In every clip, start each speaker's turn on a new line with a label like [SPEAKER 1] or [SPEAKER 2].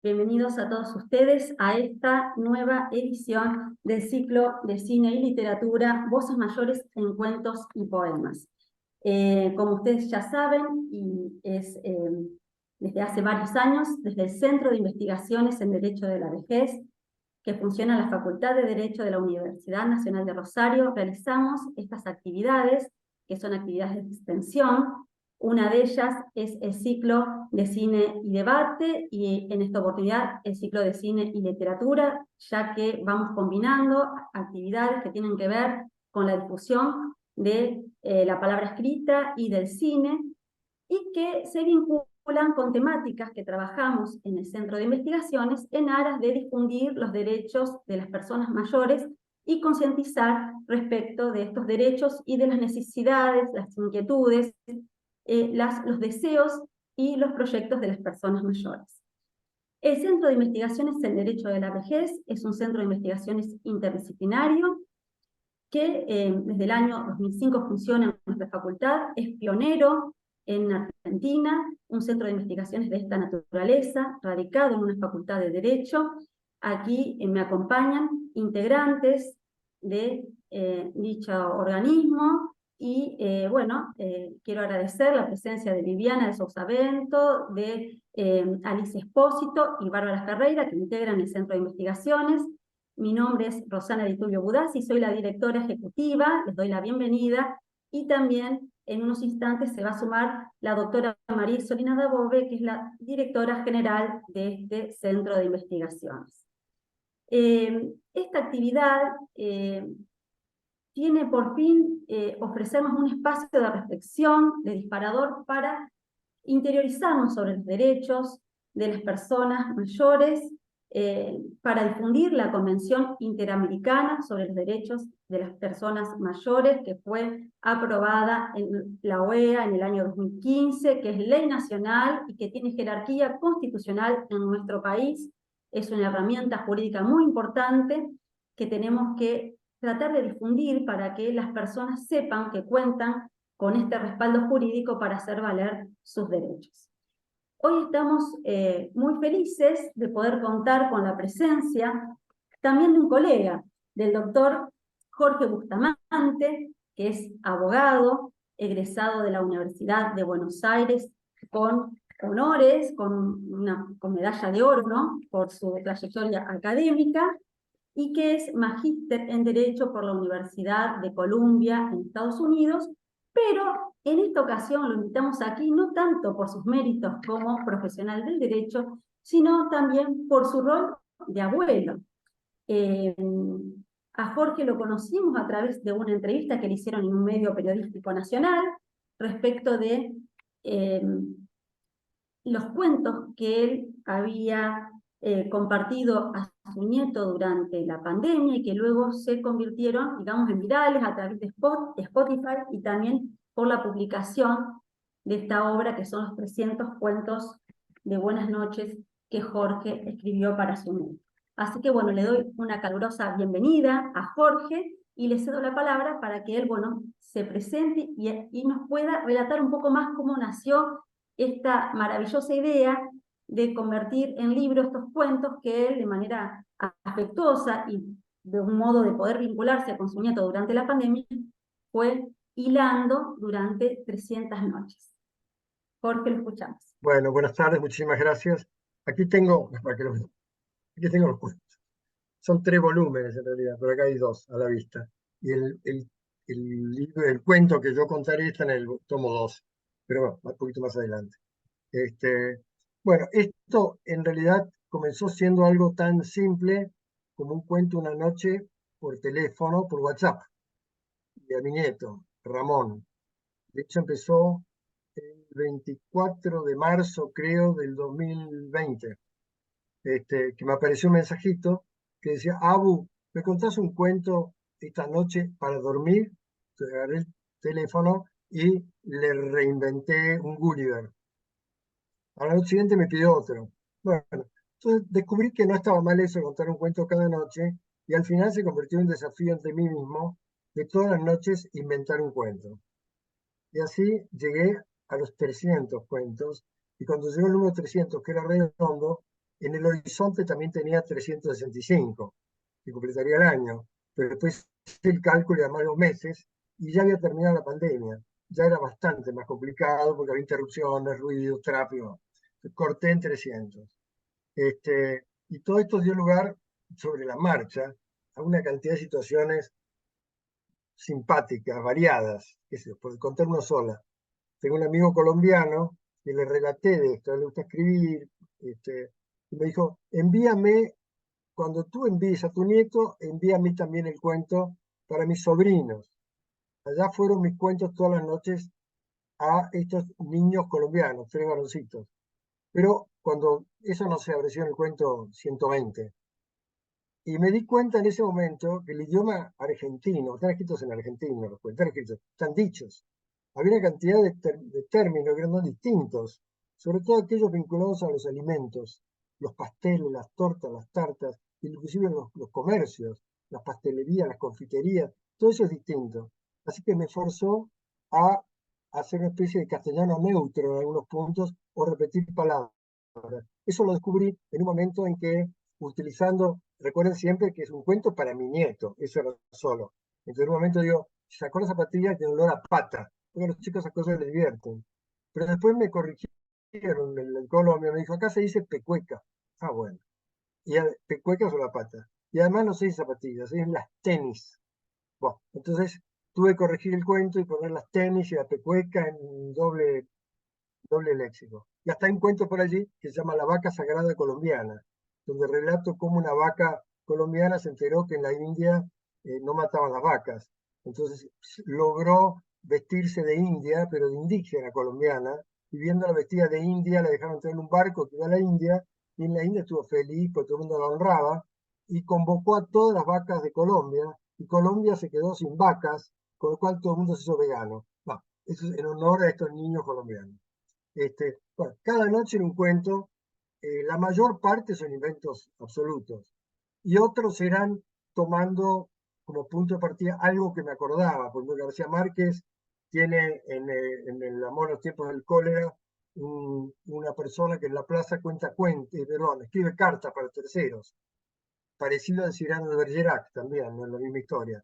[SPEAKER 1] Bienvenidos a todos ustedes a esta nueva edición del ciclo de cine y literatura Voces Mayores en Cuentos y Poemas. Como ustedes ya saben, y es desde hace varios años, desde el Centro de Investigaciones en Derecho de la Vejez, que funciona en la Facultad de Derecho de la Universidad Nacional de Rosario, realizamos estas actividades, que son actividades de extensión. Una de ellas es el ciclo de cine y debate, y en esta oportunidad el ciclo de cine y literatura, ya que vamos combinando actividades que tienen que ver con la difusión de la palabra escrita y del cine, y que se vinculan con temáticas que trabajamos en el Centro de Investigaciones en aras de difundir los derechos de las personas mayores y concientizar respecto de estos derechos y de las necesidades, las inquietudes, los deseos y los proyectos de las personas mayores. El Centro de Investigaciones en Derecho de la Vejez es un centro de investigaciones interdisciplinario que desde el año 2005 funciona en nuestra facultad, es pionero en Argentina, un centro de investigaciones de esta naturaleza, radicado en una facultad de Derecho. Aquí me acompañan integrantes de dicho organismo, y quiero agradecer la presencia de Viviana de Sousavento, de Alice Espósito y Bárbara Ferreira, que integran el Centro de Investigaciones. Mi nombre es Rosana Di Tullio Budazzi, soy la directora ejecutiva, les doy la bienvenida, y también en unos instantes se va a sumar la doctora María Solina Dabove, que es la directora general de este Centro de Investigaciones. Esta actividad tiene por fin ofrecernos un espacio de reflexión, de disparador, para interiorizarnos sobre los derechos de las personas mayores, para difundir la Convención Interamericana sobre los Derechos de las Personas Mayores, que fue aprobada en la OEA en el año 2015, que es ley nacional y que tiene jerarquía constitucional en nuestro país. Es una herramienta jurídica muy importante que tenemos que tratar de difundir para que las personas sepan que cuentan con este respaldo jurídico para hacer valer sus derechos. Hoy estamos muy felices de poder contar con la presencia también de un colega, del doctor Jorge Bustamante, que es abogado, egresado de la Universidad de Buenos Aires con honores, con medalla de oro, ¿no?, por su trayectoria académica, y que es magíster en Derecho por la Universidad de Columbia en Estados Unidos, pero en esta ocasión lo invitamos aquí no tanto por sus méritos como profesional del derecho, sino también por su rol de abuelo. A Jorge lo conocimos a través de una entrevista que le hicieron en un medio periodístico nacional respecto de los cuentos que él había compartido a su nieto durante la pandemia, y que luego se convirtieron, digamos, en virales a través de Spotify, y también por la publicación de esta obra, que son los 300 cuentos de buenas noches que Jorge escribió para su nieto. Así que bueno, le doy una calurosa bienvenida a Jorge y le cedo la palabra para que él, bueno, se presente y nos pueda relatar un poco más cómo nació esta maravillosa idea de convertir en libro estos cuentos que él, de manera afectuosa y de un modo de poder vincularse con su nieto durante la pandemia, fue hilando durante 300 noches. Jorge, lo escuchamos.
[SPEAKER 2] Bueno, buenas tardes, muchísimas gracias. Aquí tengo, aquí tengo los cuentos. Son 3 volúmenes en realidad, pero acá hay 2 a la vista. Y el cuento que yo contaré está en el tomo 2, pero bueno, un poquito más adelante. Bueno, esto en realidad comenzó siendo algo tan simple como un cuento una noche por teléfono, por WhatsApp, de a mi nieto, Ramón. De hecho, empezó el 24 de marzo, creo, del 2020, que me apareció un mensajito que decía: Abu, ¿me contás un cuento esta noche para dormir? Entonces agarré el teléfono y le reinventé un Gulliver. A la noche siguiente me pidió otro. Bueno, entonces descubrí que no estaba mal eso de contar un cuento cada noche, y al final se convirtió en un desafío ante mí mismo de todas las noches inventar un cuento. Y así llegué a los 300 cuentos, y cuando llegó el número 300, que era redondo, En el horizonte también tenía 365, que completaría el año, pero después hice el cálculo de más de 2 meses y ya había terminado la pandemia. Ya era bastante más complicado porque había interrupciones, ruido, tráfico. Corté en 300. Y todo esto dio lugar, sobre la marcha, a una cantidad de situaciones simpáticas, variadas, por contar una sola. Tengo un amigo colombiano que le relaté de esto, le gusta escribir, y me dijo, envíame, cuando tú envíes a tu nieto, envía a mí también el cuento para mis sobrinos. Allá fueron mis cuentos todas las noches a estos niños colombianos, 3 varoncitos. Pero cuando eso no se apreció en el cuento 120. Y me di cuenta en ese momento que el idioma argentino, están escritos en argentino, los cuentos están escritos, están dichos. Había una cantidad de términos que eran distintos, sobre todo aquellos vinculados a los alimentos, los pasteles, las tortas, las tartas, inclusive los comercios, las pastelerías, las confiterías, todo eso es distinto. Así que me forzó a hacer una especie de castellano neutro en algunos puntos o repetir palabras. Eso lo descubrí en un momento en que, utilizando, recuerden siempre que es un cuento para mi nieto, eso era solo. Entonces en un momento digo, sacó la zapatilla y tiene olor a pata, porque a los chicos esas cosas les divierten. Pero después me corrigieron en Colombia, me dijo, acá se dice pecueca. Ah, bueno. Pecueca es la pata. Y además no se dice zapatillas, se dicen las tenis. Bueno, entonces tuve que corregir el cuento y poner las tenis y la pecueca en doble léxico. Y hasta hay un cuento por allí que se llama La vaca sagrada colombiana, donde relato cómo una vaca colombiana se enteró que en la India no mataban las vacas. Entonces logró vestirse de india, pero de indígena colombiana, y viéndola vestida de india, la dejaron entrar en un barco que iba a la India, y en la India estuvo feliz, porque todo el mundo la honraba, y convocó a todas las vacas de Colombia, y Colombia se quedó sin vacas, con lo cual todo el mundo se hizo vegano. Bueno, eso es en honor a estos niños colombianos. Bueno, cada noche en un cuento, la mayor parte son inventos absolutos y otros serán tomando como punto de partida algo que me acordaba, porque García Márquez tiene en El amor en los tiempos del cólera una persona que en la plaza cuenta cuentos, perdón, escribe cartas para terceros, parecido al Cyrano de Bergerac también, ¿no? En la misma historia.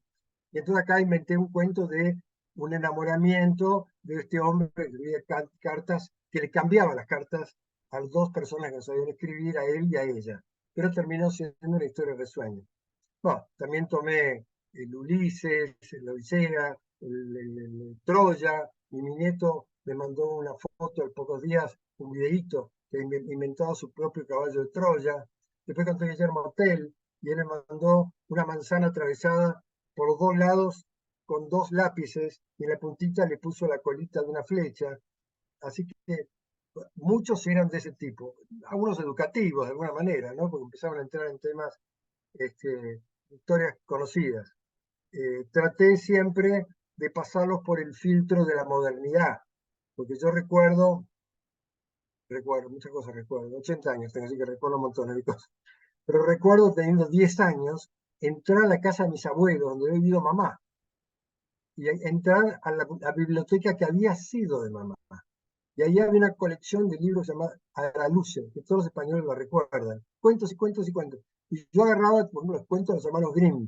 [SPEAKER 2] Y entonces acá inventé un cuento de un enamoramiento de este hombre que escribía cartas, que le cambiaba las cartas a las dos personas que no sabían escribir, a él y a ella. Pero terminó siendo una historia de sueño. Bueno, también tomé el Ulises, el Odisea, el Troya, y mi nieto me mandó una foto a pocos días, un videíto que inventaba su propio caballo de Troya. Después conté Guillermo Tell, y él me mandó una manzana atravesada por 2 lados con 2 lápices, y en la puntita le puso la colita de una flecha. Así que muchos eran de ese tipo, algunos educativos de alguna manera, ¿no? Porque empezaban a entrar en temas, historias conocidas. Traté siempre de pasarlos por el filtro de la modernidad, porque yo recuerdo, muchas cosas recuerdo, 80 años tengo, así que recuerdo un montón de cosas, pero recuerdo teniendo 10 años, entrar a la casa de mis abuelos, donde había vivido mamá, y entrar a la biblioteca que había sido de mamá. Y ahí había una colección de libros llamada Araluce, que todos los españoles la recuerdan. Cuentos y cuentos y cuentos. Y yo agarraba, por ejemplo, los cuentos de los hermanos Grimm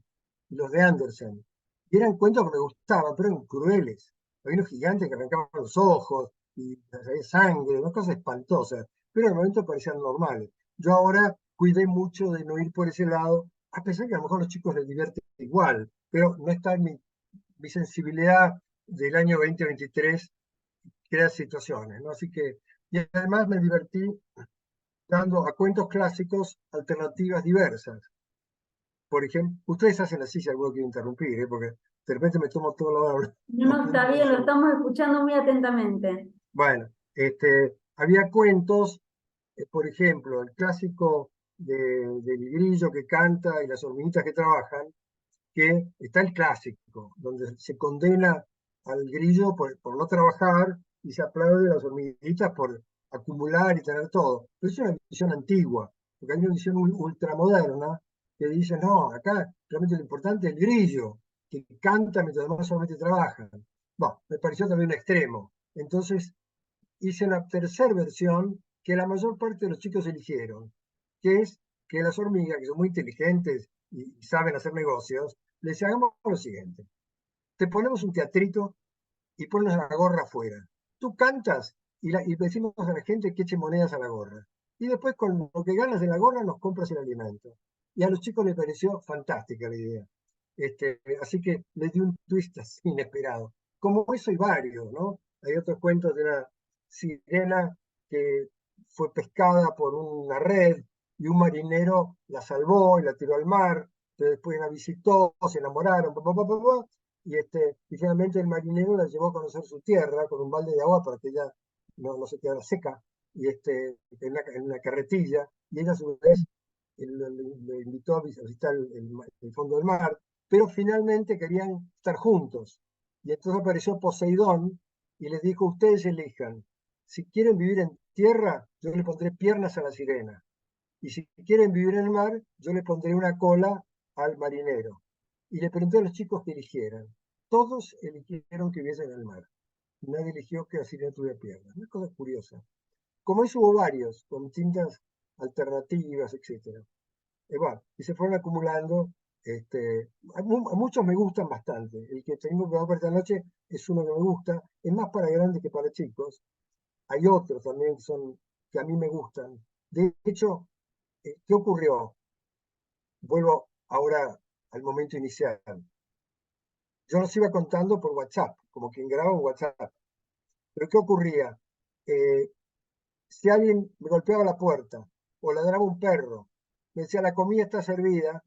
[SPEAKER 2] y los de Andersen. Y eran cuentos que me gustaban, pero eran crueles. Había unos gigantes que arrancaban los ojos y había sangre, unas cosas espantosas. Pero en el momento parecían normales. Yo ahora cuidé mucho de no ir por ese lado, a pesar que a lo mejor a los chicos les divierte igual, pero no está en mi sensibilidad del año 2023 crea situaciones, ¿no? Así que, y además me divertí dando a cuentos clásicos alternativas diversas. Por ejemplo, ustedes hacen así si alguno quiere interrumpir, ¿eh? Porque de repente me tomo toda la hora
[SPEAKER 1] No, no, está
[SPEAKER 2] opinando
[SPEAKER 1] bien, lo
[SPEAKER 2] yo.
[SPEAKER 1] estamos escuchando muy atentamente.
[SPEAKER 2] Bueno, había cuentos, por ejemplo, el clásico del grillo que canta y las hormiguitas que trabajan, que está el clásico, donde se condena al grillo por no trabajar y se aplaude a las hormiguitas por acumular y tener todo. Pero es una visión antigua, porque hay una visión ultramoderna que dice, no, acá realmente lo importante es el grillo, que canta mientras los demás solamente trabajan. Bueno, me pareció también un extremo. Entonces hice una tercera versión que la mayor parte de los chicos eligieron, que es que las hormigas, que son muy inteligentes y saben hacer negocios, les hagamos lo siguiente. Te ponemos un teatrito y pones la gorra afuera. Tú cantas y decimos a la gente que eche monedas a la gorra. Y después con lo que ganas de la gorra nos compras el alimento. Y a los chicos les pareció fantástica la idea. Así que les di un twist así inesperado. Como eso hay varios, ¿no? Hay otros cuentos de una sirena que fue pescada por una red y un marinero la salvó y la tiró al mar. Después la visitó, se enamoraron, y finalmente el marinero la llevó a conocer su tierra con un balde de agua para que ella no se quedara seca, en una carretilla, y ella a su vez le invitó a visitar el fondo del mar, pero finalmente querían estar juntos. Y entonces apareció Poseidón y les dijo, ustedes elijan, si quieren vivir en tierra, yo le pondré piernas a la sirena, y si quieren vivir en el mar, yo le pondré una cola al marinero. Y le pregunté a los chicos que eligieran. Todos eligieron que viviesen en el mar. Nadie eligió que la sirena tuviera piernas. Una cosa curiosa. Como eso hubo varios, con distintas alternativas, etc. Y se fueron acumulando. A muchos me gustan bastante. El que tengo que ver esta noche es uno que me gusta. Es más para grandes que para chicos. Hay otros también que a mí me gustan. De hecho, ¿qué ocurrió? Vuelvo ahora al momento inicial. Yo los iba contando por WhatsApp, como quien graba un WhatsApp. Pero ¿qué ocurría? Eh, si alguien me golpeaba la puerta o ladraba un perro, me decía la comida está servida,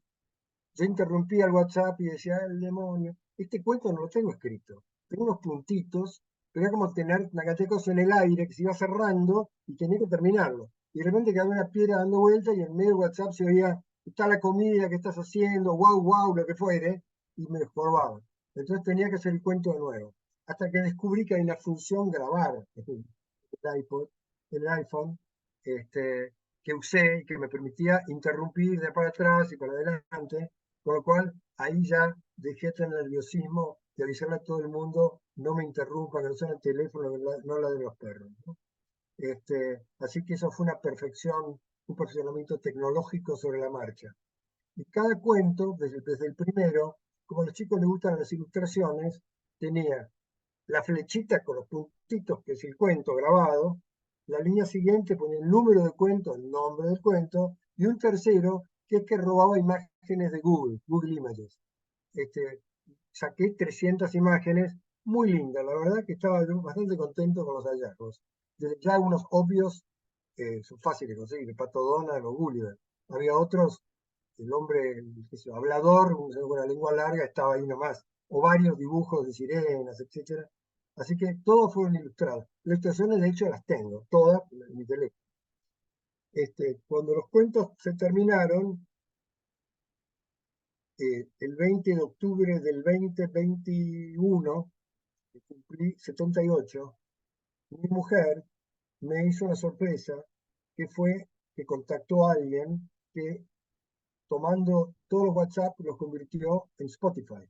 [SPEAKER 2] yo interrumpía el WhatsApp y decía, el demonio, este cuento no lo tengo escrito. Tengo unos puntitos, pero era como tener una cantidad de cosas en el aire que se iba cerrando y tenía que terminarlo. Y de repente quedaba una piedra dando vuelta y en medio del WhatsApp se oía, está la comida que estás haciendo, wow, wow, lo que fuere, y me escorbaba. Entonces tenía que hacer el cuento de nuevo. Hasta que descubrí que hay una función grabar en el iPod, en el iPhone, que usé y que me permitía interrumpir de para atrás y para adelante, con lo cual ahí ya dejé el nerviosismo de avisarle a todo el mundo, no me interrumpan, que no suene el teléfono, no la de los perros, ¿no? Así que eso fue una perfección, un perfeccionamiento tecnológico sobre la marcha. Y cada cuento, desde el primero, como a los chicos les gustan las ilustraciones, tenía la flechita con los puntitos, que es el cuento grabado, la línea siguiente ponía el número de cuento, el nombre del cuento, y un tercero que es que robaba imágenes de Google Images. Este, Saqué 300 imágenes, muy lindas, la verdad que estaba bastante contento con los hallazgos. Ya algunos obvios son fáciles de conseguir, el Pato Donald o Gulliver. Había otros, el hombre hablador, con una lengua larga, estaba ahí nomás, o varios dibujos de sirenas, etc. Así que todos fueron ilustrados. Las ilustraciones, de hecho, las tengo, todas en mi teléfono. Cuando los cuentos se terminaron, el 20 de octubre del 2021, que cumplí 78, mi mujer me hizo una sorpresa que fue que contactó a alguien que tomando todos los WhatsApp los convirtió en Spotify.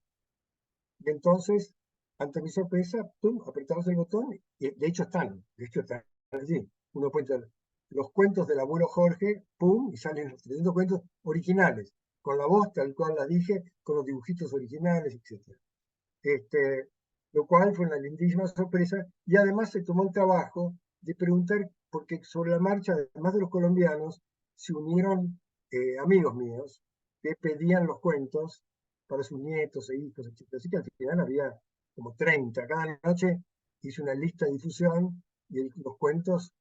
[SPEAKER 2] Y entonces, ante mi sorpresa, ¡pum!, apretamos el botón y de hecho están allí. Uno puede entrar los cuentos del abuelo Jorge, ¡pum!, y salen los 300 cuentos originales, con la voz tal cual la dije, con los dibujitos originales, etc. Lo cual fue una lindísima sorpresa y además se tomó el trabajo de preguntar, porque sobre la marcha, además de los colombianos, se unieron amigos míos que pedían los cuentos para sus nietos e hijos, etc. Así que al final había como 30. Cada noche hice una lista de difusión y los cuentos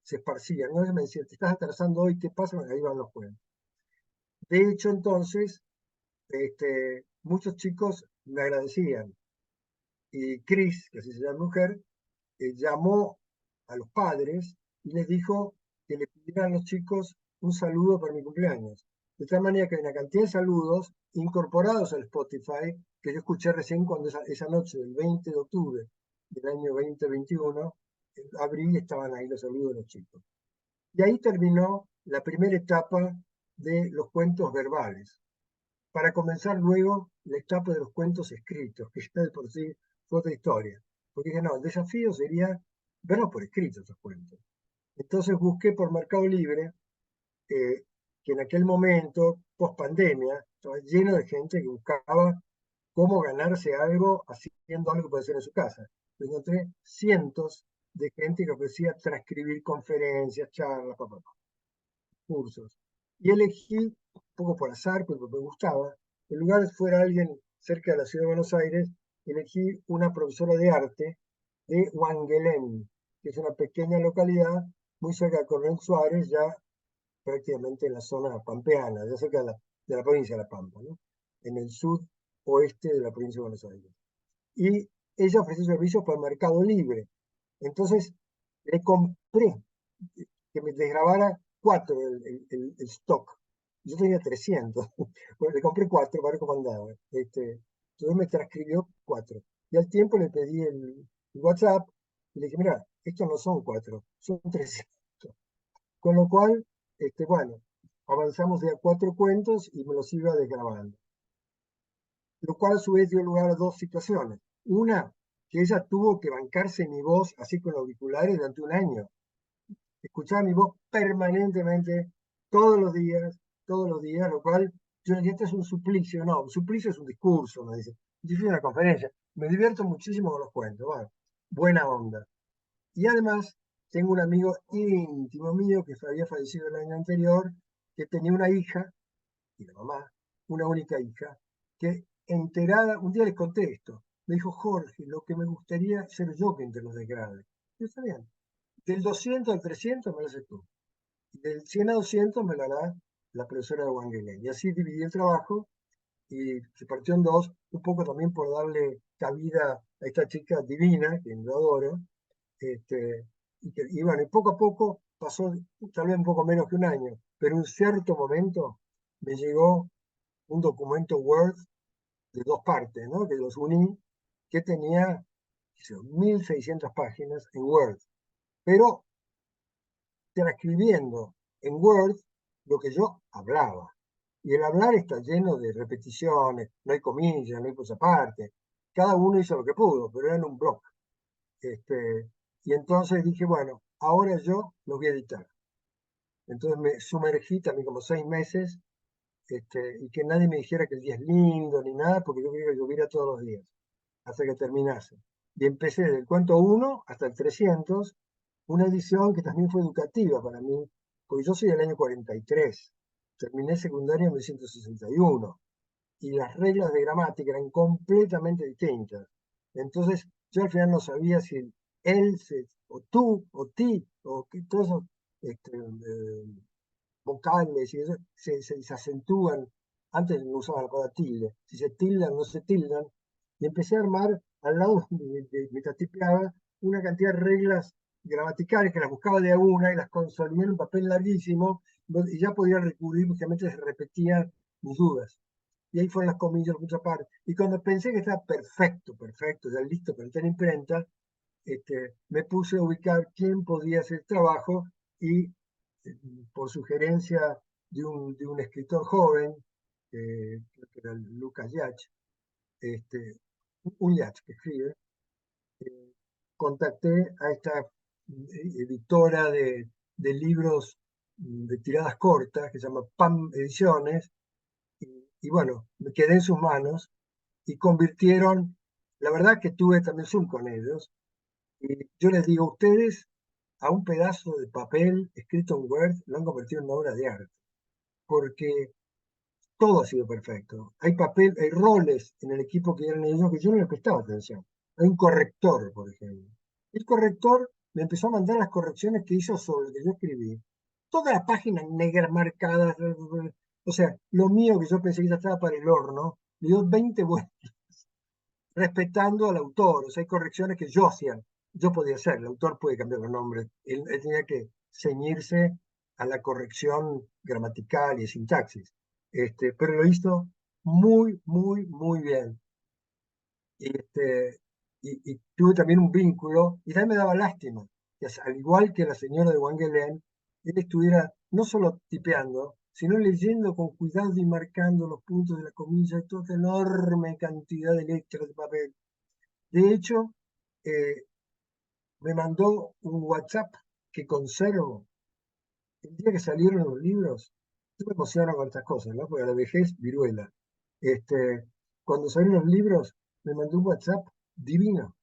[SPEAKER 2] se esparcían. Entonces me decían, te estás atrasando hoy, ¿qué pasa? Ahí van los cuentos. De hecho, entonces, muchos chicos me agradecían. Y Chris, que así se llama mujer, llamó a los padres y les dijo que le pidieran a los chicos un saludo por mi cumpleaños. De tal manera que hay una cantidad de saludos incorporados al Spotify que yo escuché recién cuando esa noche del 20 de octubre del año 2021, abrí y estaban ahí los saludos de los chicos. Y ahí terminó la primera etapa de los cuentos verbales, para comenzar luego la etapa de los cuentos escritos, que ya de por sí fue otra historia. Porque dije, no, el desafío sería verlos por escrito esos cuentos. Entonces busqué por Mercado Libre que en aquel momento, post pandemia, estaba lleno de gente que buscaba cómo ganarse algo haciendo algo que puede hacer en su casa. Encontré cientos de gente que ofrecía transcribir conferencias, charlas, cursos. Y elegí, un poco por azar, porque me gustaba, en lugar de fuera alguien cerca de la ciudad de Buenos Aires, elegí una profesora de arte de Huanguelén, que es una pequeña localidad muy cerca de Coronel Suárez, ya prácticamente en la zona pampeana, ya cerca de la provincia de La Pampa, ¿no? En el sudoeste de la provincia de Buenos Aires. Y ella ofreció servicios por Mercado Libre. Entonces le compré que me desgrabara 4 el stock. Yo tenía 300. Bueno, le compré 4 para ver cómo andaba. Entonces me transcribió 4. Y al tiempo le pedí el WhatsApp y le dije, mira, estos no son 4, son 300. Con lo cual, bueno, avanzamos de a 4 cuentos y me los iba desgrabando. Lo cual a su vez dio lugar a 2 situaciones. Una, que ella tuvo que bancarse mi voz así con auriculares durante un año. Escuchaba mi voz permanentemente, todos los días, lo cual yo le dije, este es un suplicio. No, un suplicio es un discurso, me dice. Yo fui a una conferencia, me divierto muchísimo con los cuentos, bueno, buena onda. Y además, tengo un amigo íntimo mío que había fallecido el año anterior, que tenía una hija, y la mamá, una única hija, que enterada, un día les conté esto, me dijo, Jorge, lo que me gustaría ser yo quien te los desgrabe. Yo, está bien, del 200 al 300 me lo haces tú, y del 100 a 200 me lo hará la profesora de Wangelén. Y así dividí el trabajo y se partió en dos, un poco también por darle cabida a esta chica divina, que yo adoro, y bueno, y poco a poco pasó, tal vez un poco menos que un año, pero en un cierto momento me llegó un documento Word de 2 partes, ¿no? Que los uní, que tenía 1600 páginas en Word, pero transcribiendo en Word lo que yo hablaba. Y el hablar está lleno de repeticiones, no hay comillas, no hay cosa aparte. Cada uno hizo lo que pudo, pero era en un blog. Y entonces dije, bueno, ahora yo lo voy a editar. Entonces me sumergí también como 6 meses, y que nadie me dijera que el día es lindo ni nada, porque yo quería que lloviera todos los días, hasta que terminase. Y empecé desde el cuento 1 hasta el 300, una edición que también fue educativa para mí, porque yo soy del año 43, terminé secundaria en 1961, y las reglas de gramática eran completamente distintas. Entonces, yo al final no sabía si el él, o tú, o ti, o todos esos vocales y eso, se acentúan. Antes no usaban la palabra tilde. Si se tildan, no se tildan. Y empecé a armar al lado, mientras tipeaba, una cantidad de reglas gramaticales que las buscaba de a una y las consolidé en un papel larguísimo y ya podía recurrir, justamente se repetían mis dudas. Y ahí fueron las comillas, mucha parte. Y cuando pensé que estaba perfecto, perfecto, ya listo para estar en imprenta, me puse a ubicar quién podía hacer el trabajo y por sugerencia de un escritor joven, creo que era Lucas Yach, un Yach que escribe, contacté a esta editora de libros de tiradas cortas que se llama PAM Ediciones, y bueno, me quedé en sus manos y convirtieron, la verdad que tuve también Zoom con ellos, y yo les digo, ustedes a un pedazo de papel escrito en Word lo han convertido en una obra de arte, porque todo ha sido perfecto. Hay papel, hay roles en el equipo que eran ellos que yo no les prestaba atención. Hay un corrector, por ejemplo. El corrector me empezó a mandar las correcciones que hizo sobre lo que yo escribí. Todas las páginas negras marcadas, o sea, lo mío que yo pensé que ya estaba para el horno, le dio 20 vueltas, respetando al autor. O sea, hay correcciones que yo hacía, yo podía hacer, el autor puede cambiar los nombres. Él tenía que ceñirse a la corrección gramatical y de sintaxis. Pero lo hizo muy, muy, muy bien. Este, y tuve también un vínculo, y también me daba lástima, que al igual que la señora de Wangelén, él estuviera no solo tipeando, sino leyendo con cuidado y marcando los puntos de la comilla y toda enorme cantidad de letras de papel. De hecho, eh, me mandó un WhatsApp que conservo el día que salieron los libros. Yo me emociono con estas cosas, ¿no? Porque a la vejez, viruela. Este, Cuando salieron los libros, me mandó un WhatsApp divino,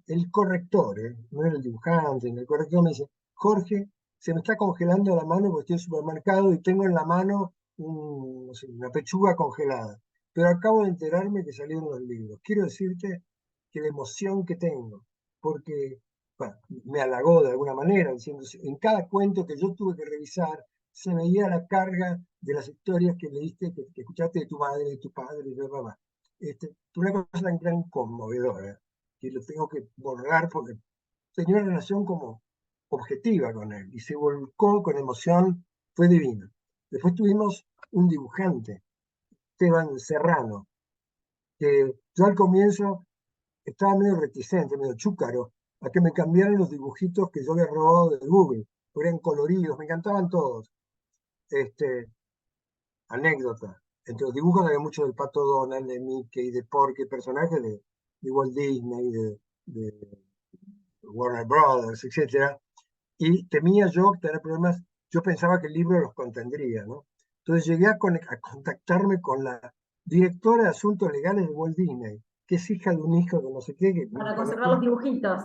[SPEAKER 2] el corrector, no era el dibujante, el corrector me dice, Jorge, se me está congelando la mano porque estoy en el supermercado y tengo en la mano no sé, una pechuga congelada. Pero acabo de enterarme que salieron los libros. Quiero decirte que la emoción que tengo, porque bueno, me halagó de alguna manera, diciendo, en cada cuento que yo tuve que revisar, se veía la carga de las historias que leíste, que escuchaste de tu madre, de tu padre, de tu mamá. Una cosa tan conmovedora, que lo tengo que borrar porque tenía una relación como objetiva con él y se volcó con emoción, fue divino. Después tuvimos un dibujante, Esteban Serrano, que yo al comienzo estaba medio reticente, medio chúcaro, a que me cambiaran los dibujitos que yo había robado de Google, porque eran coloridos, me encantaban todos. Este, Anécdota. Entre los dibujos había mucho del Pato Donald, de Mickey, de Porky, personajes de Walt Disney, de Warner Brothers, etcétera. Y temía yo tener problemas, yo pensaba que el libro los contendría, ¿no? Entonces llegué a contactarme con la directora de Asuntos Legales de Walt Disney, que es hija de un hijo de no sé qué, que
[SPEAKER 1] Para
[SPEAKER 2] nunca lo
[SPEAKER 1] conservar los
[SPEAKER 2] supe,
[SPEAKER 1] dibujitos.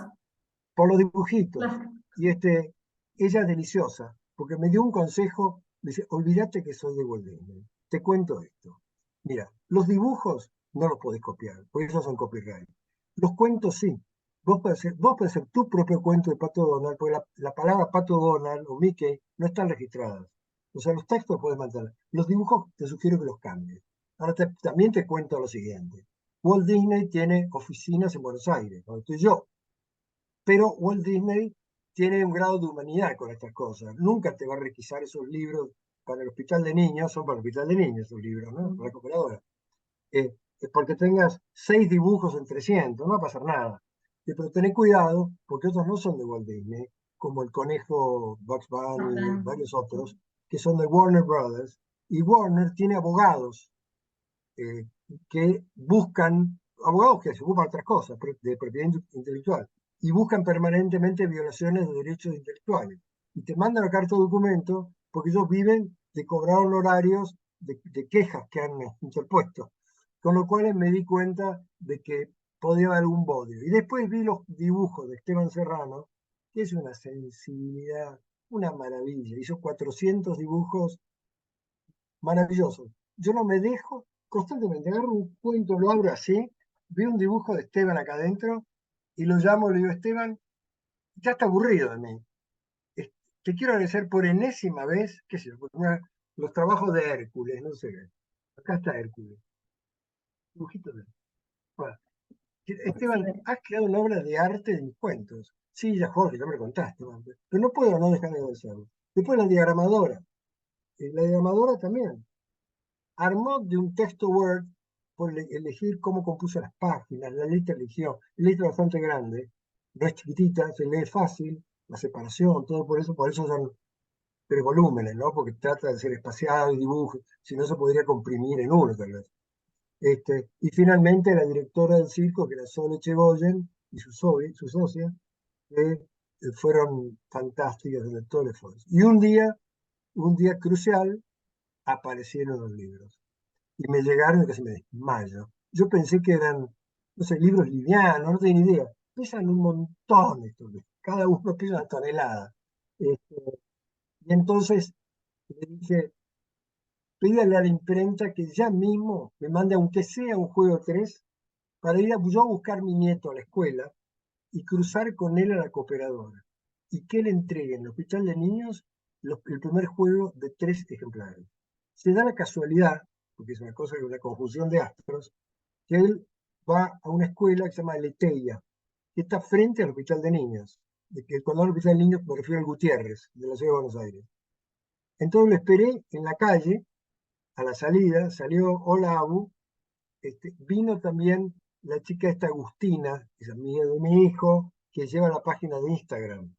[SPEAKER 2] por los dibujitos.
[SPEAKER 1] Claro.
[SPEAKER 2] Y ella es deliciosa, porque me dio un consejo, me dice, olvídate que soy de Walt Disney, te cuento esto. Mira, los dibujos no los podés copiar, porque esos son copyright. Los cuentos sí. Vos podés hacer tu propio cuento de Pato Donald, porque la palabra Pato Donald o Mickey no están registradas. O sea, los textos podés mantener. Los dibujos te sugiero que los cambies. Ahora también te cuento lo siguiente. Walt Disney tiene oficinas en Buenos Aires, donde estoy yo. Pero Walt Disney tiene un grado de humanidad con estas cosas. Nunca te va a requisar esos libros para el hospital de niños, son para el hospital de niños esos libros, ¿no? Para la cooperadora. Porque tengas 6 dibujos en 300, no va a pasar nada. Pero ten cuidado, porque otros no son de Walt Disney, como el conejo Bugs Bunny y varios otros, que son de Warner Brothers. Y Warner tiene abogados eh, que buscan, abogados que se ocupan de otras cosas, de propiedad intelectual, y buscan permanentemente violaciones de derechos intelectuales. Y te mandan a carta documento porque ellos viven de cobrar honorarios de quejas que han interpuesto. Con lo cual me di cuenta de que podía haber algún bodio. Y después vi los dibujos de Esteban Serrano, que es una sensibilidad, una maravilla. Hizo 400 dibujos maravilloso. Yo no me dejo, constantemente agarro un cuento, lo abro así, veo un dibujo de Esteban acá adentro y lo llamo, le digo, Esteban, ya está aburrido de mí. Te quiero agradecer por enésima vez, qué sé yo, los trabajos de Hércules, no sé. Acá está Hércules. Dibujito de bueno,
[SPEAKER 1] Sí,
[SPEAKER 2] Esteban, has creado una obra de arte de mis cuentos. Sí, ya Jorge, ya me lo contaste, pero no puedo no dejar de hacerlo. Después la diagramadora también. Armó de un texto Word por elegir cómo compuso las páginas, la letra eligió, letra bastante grande, no es chiquitita, se lee fácil, la separación, todo por eso son 3 volúmenes, ¿no? Porque trata de ser espaciado y dibujo, si no se podría comprimir en uno tal vez. Y finalmente la directora del circo, que era Sole Chegoyen, y su socia, que fueron fantásticas en todo el esfuerzo. Y un día crucial, aparecieron los libros y me llegaron y casi me desmayo. Yo pensé que eran, no sé, libros livianos, no tenía ni idea. Pesan un montón estos libros, cada uno pesa una tonelada. Este, y entonces le dije, pídale a la imprenta que ya mismo me mande, aunque sea un juego 3 para ir yo a buscar a mi nieto a la escuela y cruzar con él a la cooperadora. Y que le entregue en el hospital de niños el primer juego de 3 ejemplares. Se da la casualidad, porque es una cosa, una conjunción de astros, que él va a una escuela que se llama Leteia, que está frente al hospital de niños. De que cuando hablo de hospital de niños me refiero al Gutiérrez, de la ciudad de Buenos Aires. Entonces lo esperé en la calle, a la salida, salió, hola Abu, vino también la chica esta Agustina, que es amiga de mi hijo, que lleva la página de Instagram,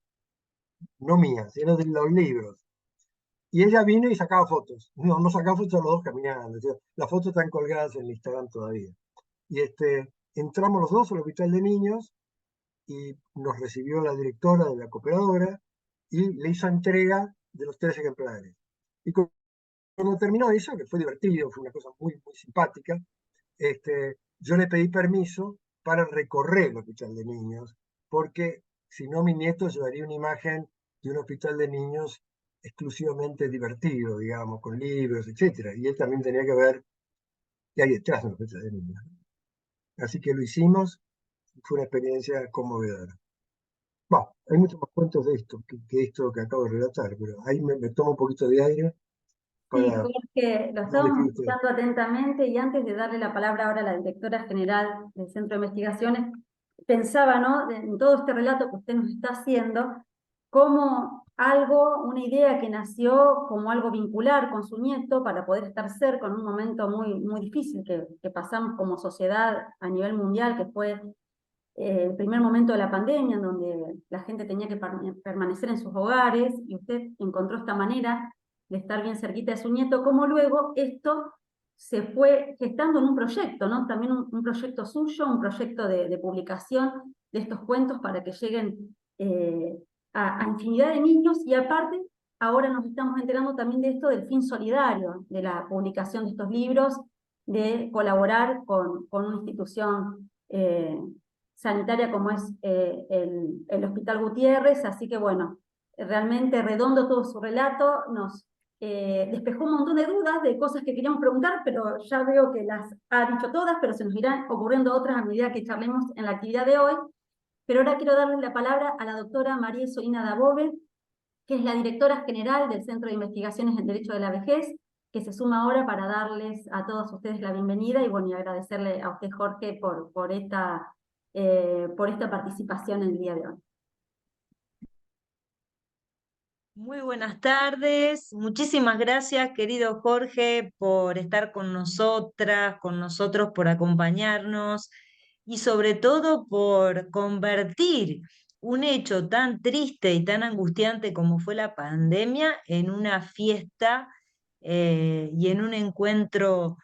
[SPEAKER 2] no mía, sino de los libros. Y ella vino y sacaba fotos. No, no sacaba fotos a los dos caminando. Las fotos están colgadas en el Instagram todavía. Y entramos los dos al hospital de niños y nos recibió la directora de la cooperadora y le hizo entrega de los 3 ejemplares. Y cuando terminó eso, que fue divertido, fue una cosa muy, muy simpática, yo le pedí permiso para recorrer el hospital de niños, porque si no mi nieto llevaría una imagen de un hospital de niños exclusivamente divertido, digamos, con libros, etcétera. Y él también tenía que ver qué hay detrás de un hospital de niños. Así que lo hicimos, fue una experiencia conmovedora. Bueno, hay muchos más cuentos de esto que esto que acabo de relatar, pero ahí me tomo un poquito de aire
[SPEAKER 1] Sí,
[SPEAKER 2] para
[SPEAKER 1] Jorge, lo
[SPEAKER 2] darle pie
[SPEAKER 1] estábamos
[SPEAKER 2] a usted.
[SPEAKER 1] escuchando atentamente y antes de darle la palabra ahora a la directora general del Centro de Investigaciones, pensaba, ¿no?, en todo este relato que usted nos está haciendo, como algo, una idea que nació como algo vincular con su nieto para poder estar cerca en un momento muy, muy difícil que pasamos como sociedad a nivel mundial, que fue el primer momento de la pandemia, en donde la gente tenía que permanecer en sus hogares, y usted encontró esta manera de estar bien cerquita de su nieto, como luego esto se fue gestando en un proyecto, ¿no? También un proyecto suyo, un proyecto de publicación de estos cuentos para que lleguen a infinidad de niños, y aparte, ahora nos estamos enterando también de esto del fin solidario, de la publicación de estos libros, de colaborar con una institución sanitaria como es el Hospital Gutiérrez, así que bueno, realmente redondo todo su relato, nos despejó un montón de dudas, de cosas que queríamos preguntar, pero ya veo que las ha dicho todas, pero se nos irán ocurriendo otras a medida que charlemos en la actividad de hoy. Pero ahora quiero darle la palabra a la doctora María Solina Dabove, que es la directora general del Centro de Investigaciones en Derecho de la Vejez, que se suma ahora para darles a todos ustedes la bienvenida y, bueno, y agradecerle a usted, Jorge, por esta participación en el día de hoy.
[SPEAKER 3] Muy buenas tardes. Muchísimas gracias, querido Jorge, por estar con nosotras, con nosotros, por acompañarnos y sobre todo por convertir un hecho tan triste y tan angustiante como fue la pandemia en una fiesta y en un encuentro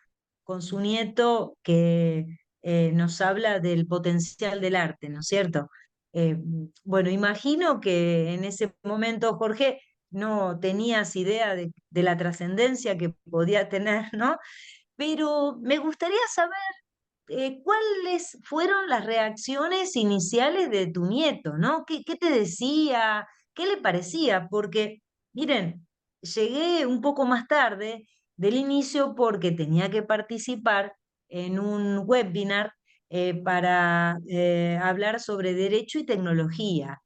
[SPEAKER 3] con su nieto que nos habla del potencial del arte, ¿no es cierto? Eh, bueno, imagino que en ese momento, Jorge, no tenías idea de la trascendencia que podía tener, ¿no? Pero me gustaría saber cuáles fueron las reacciones iniciales de tu nieto, ¿no? ¿Qué te decía? ¿Qué le parecía? Porque, miren, llegué un poco más tarde del inicio porque tenía que participar en un webinar para hablar sobre derecho y tecnología.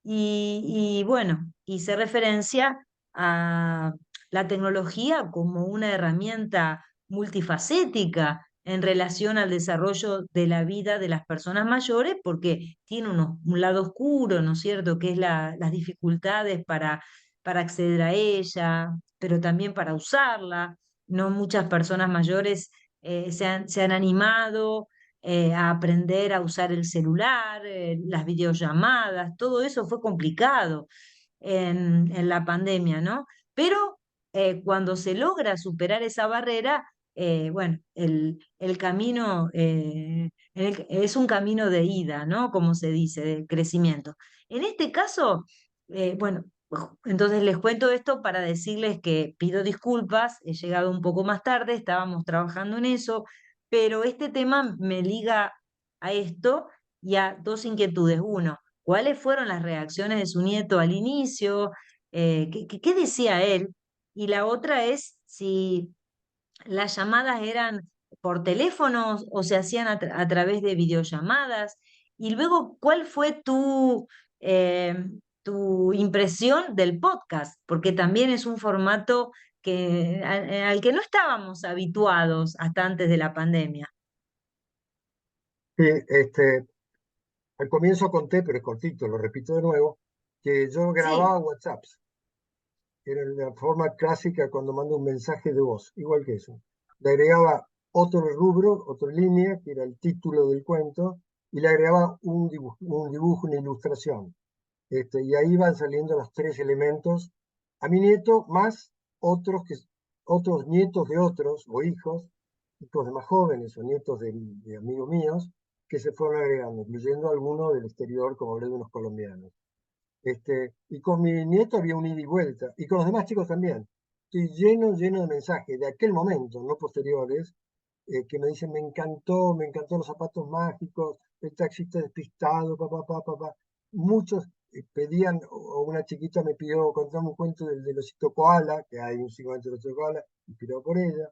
[SPEAKER 3] Y bueno, hice referencia a la tecnología como una herramienta multifacética en relación al desarrollo de la vida de las personas mayores, porque tiene un lado oscuro, ¿no es cierto?, que es las dificultades para acceder a ella, pero también para usarla. No muchas personas mayores se han animado a aprender a usar el celular, las videollamadas, todo eso fue complicado en la pandemia, ¿no? Pero cuando se logra superar esa barrera, bueno, el camino es un camino de ida, ¿no? Como se dice, de crecimiento. En este caso, bueno, entonces les cuento esto para decirles que pido disculpas, he llegado un poco más tarde, estábamos trabajando en eso, pero este tema me liga a esto y a dos inquietudes. Uno, ¿cuáles fueron las reacciones de su nieto al inicio? ¿Qué decía él? Y la otra es si las llamadas eran por teléfono o se hacían a través de videollamadas. Y luego, ¿cuál fue tu impresión del podcast? Porque también es un formato al que no estábamos habituados hasta antes de la pandemia.
[SPEAKER 2] Sí, al comienzo conté, pero es cortito, lo repito de nuevo, que yo
[SPEAKER 3] Sí.
[SPEAKER 2] grababa WhatsApps. Era la forma clásica cuando mando un mensaje de voz, igual que eso. Le agregaba otro rubro, otra línea, que era el título del cuento, y le agregaba un dibujo, una ilustración. Y ahí van saliendo los tres elementos. A mi nieto, más otros, otros nietos de otros, o hijos de más jóvenes, o nietos de amigos míos, que se fueron agregando, incluyendo algunos del exterior, como hablé de unos colombianos. Y con mi nieto había un ida y vuelta, y con los demás chicos también. estoy lleno de mensajes de aquel momento, no posteriores, que me dicen, me encantó los zapatos mágicos, el taxista despistado, papá, papá, papá. Muchos pedían, o una chiquita me pidió contarme un cuento del osito koala, que hay un psicólogo del osito koala, inspirado por ella.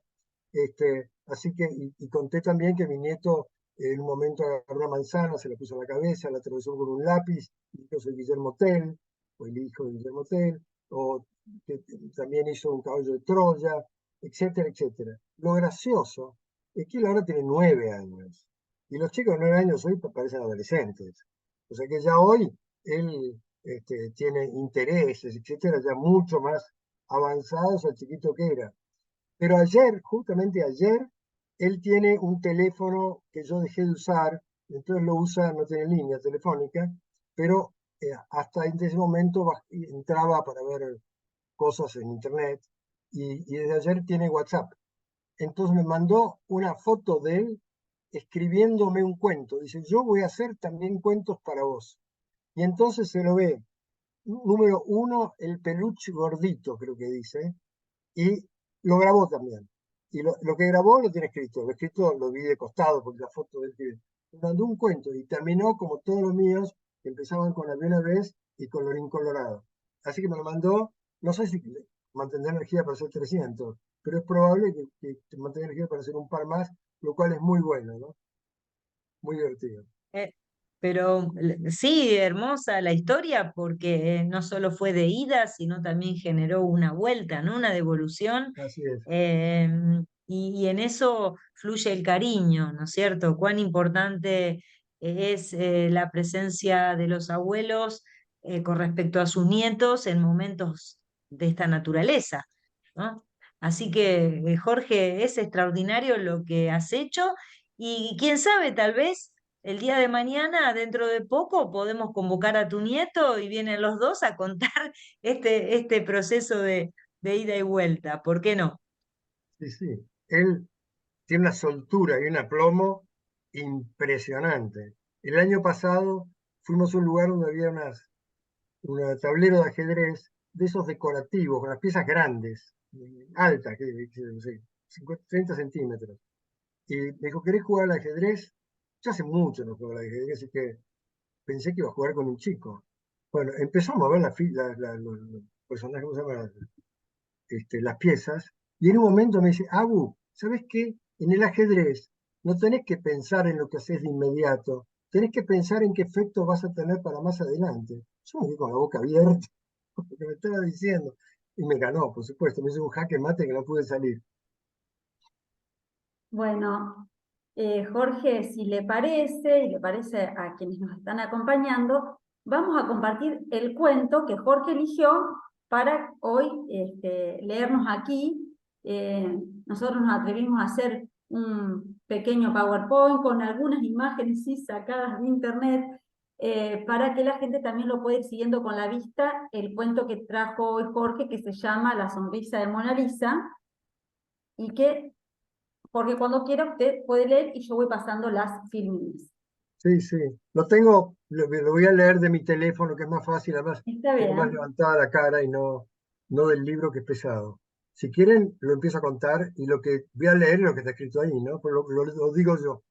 [SPEAKER 2] Así que, y conté también que mi nieto en un momento agarró una manzana, se la puso en la cabeza, la atravesó con un lápiz, y dijo, soy Guillermo Tell, o el hijo de Guillermo Tell, o que también hizo un caballo de Troya, etcétera, etcétera. Lo gracioso es que él ahora tiene 9 años, y los chicos de 9 años hoy parecen adolescentes. O sea que ya hoy él tiene intereses, etcétera, ya mucho más avanzados al chiquito que era. Pero ayer, justamente ayer, él tiene un teléfono que yo dejé de usar, entonces lo usa, no tiene línea telefónica, pero hasta en ese momento entraba para ver cosas en internet y desde ayer tiene WhatsApp. Entonces me mandó una foto de él escribiéndome un cuento. Dice, yo voy a hacer también cuentos para vos. Y entonces se lo ve. Número 1, el peluche gordito, creo que dice, y lo grabó también. Y lo que grabó lo tiene escrito. Lo escrito lo vi de costado porque la foto de él tiene. Me mandó un cuento y terminó como todos los míos, que empezaban con Había una vez y colorín colorado. Así que me lo mandó, no sé si mantendrá energía para hacer 300, pero es probable que mantenga energía para hacer un par más, lo cual es muy bueno, ¿no? Muy divertido.
[SPEAKER 3] Eh, pero sí, hermosa la historia porque no solo fue de ida, sino también generó una vuelta, ¿no? Una devolución.
[SPEAKER 2] Así es.
[SPEAKER 3] eh, y en eso fluye el cariño, ¿no es cierto? Cuán importante es la presencia de los abuelos con respecto a sus nietos en momentos de esta naturaleza, ¿no? Así que, Jorge, es extraordinario lo que has hecho y quién sabe, tal vez el día de mañana, dentro de poco, podemos convocar a tu nieto y vienen los dos a contar este proceso de ida y vuelta. ¿Por qué no?
[SPEAKER 2] Sí, sí. Él tiene una soltura y un aplomo impresionante. El año pasado fuimos a un lugar donde había un tablero de ajedrez de esos decorativos, con las piezas grandes, altas, no sé, 50, 30 centímetros. Y me dijo, ¿querés jugar al ajedrez? Yo hace mucho no juego al ajedrez, así que pensé que iba a jugar con un chico. Bueno, empezamos a ver los personajes, ¿cómo se llama? Las piezas, y en un momento me dice, Abu, ¿sabes qué? En el ajedrez no tenés que pensar en lo que haces de inmediato, tenés que pensar en qué efecto vas a tener para más adelante. Yo me quedé con la boca abierta, con lo que me estaba diciendo, y me ganó, por supuesto, me hizo un jaque mate que no pude salir.
[SPEAKER 1] Bueno, Jorge, si le parece, y le parece a quienes nos están acompañando, vamos a compartir el cuento que Jorge eligió para hoy leernos aquí. Nosotros nos atrevimos a hacer un pequeño PowerPoint con algunas imágenes sí, sacadas de internet para que la gente también lo pueda ir siguiendo con la vista, el cuento que trajo hoy Jorge, que se llama La sonrisa de Mona Lisa, y que porque cuando quiera usted puede leer y yo voy pasando las filmines.
[SPEAKER 2] Sí, sí, lo tengo, lo voy a leer de mi teléfono, que es más fácil, además
[SPEAKER 1] Está
[SPEAKER 2] tengo más
[SPEAKER 1] bien.
[SPEAKER 2] levantada la cara y no del libro que es pesado. Si quieren, lo empiezo a contar y lo que voy a leer es lo que está escrito ahí, ¿no? Pues lo digo yo.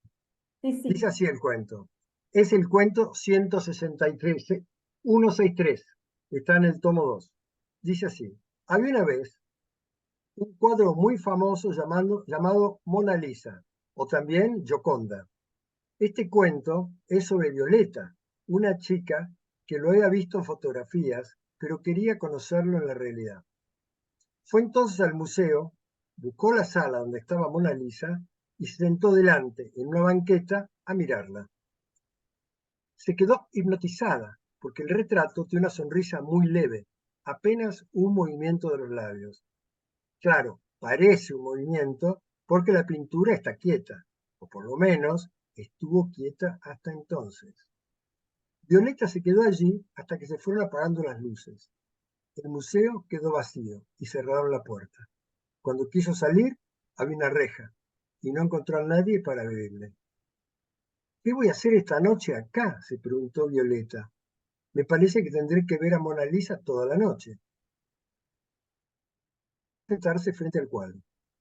[SPEAKER 1] Sí,
[SPEAKER 2] Dice
[SPEAKER 1] sí.
[SPEAKER 2] así el cuento. Es el cuento 163, 163. Está en el tomo 2. Dice así. Había una vez un cuadro muy famoso llamado Mona Lisa, o también Gioconda. Este cuento es sobre Violeta, una chica que lo había visto en fotografías, pero quería conocerlo en la realidad. Fue entonces al museo, buscó la sala donde estaba Mona Lisa y se sentó delante, en una banqueta, a mirarla. Se quedó hipnotizada, porque el retrato tiene una sonrisa muy leve, apenas un movimiento de los labios. Claro, parece un movimiento porque la pintura está quieta, o por lo menos estuvo quieta hasta entonces. Violeta se quedó allí hasta que se fueron apagando las luces. El museo quedó vacío y cerraron la puerta. Cuando quiso salir, había una reja y no encontró a nadie para abrirle. ¿Qué voy a hacer esta noche acá?, se preguntó Violeta. Me parece que tendré que ver a Mona Lisa toda la noche. sentarse frente al cuadro.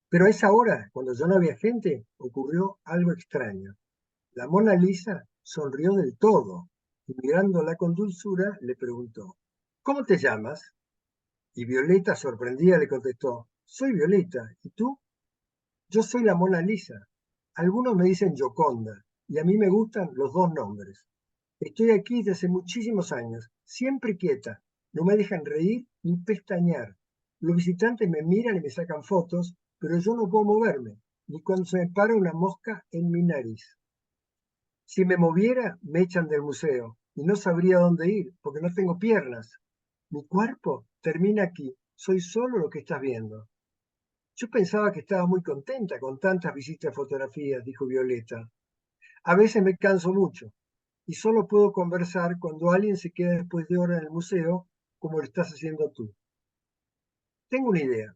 [SPEAKER 2] Pero a esa hora, cuando ya no había gente, ocurrió algo extraño. La Mona Lisa sonrió del todo y mirándola con dulzura le preguntó, ¿cómo te llamas? Y Violeta, sorprendida, le contestó, soy Violeta, ¿y tú? Yo soy la Mona Lisa. Algunos me dicen Gioconda y a mí me gustan los dos nombres. Estoy aquí desde hace muchísimos años, siempre quieta. No me dejan reír ni pestañear. Los visitantes me miran y me sacan fotos, pero yo no puedo moverme, ni cuando se me para una mosca en mi nariz. Si me moviera, me echan del museo y no sabría dónde ir, porque no tengo piernas. Mi cuerpo termina aquí. Soy solo lo que estás viendo. Yo pensaba que estabas muy contenta con tantas visitas de fotografías, dijo Violeta. A veces me canso mucho y solo puedo conversar cuando alguien se queda después de horas en el museo, como lo estás haciendo tú. Tengo una idea.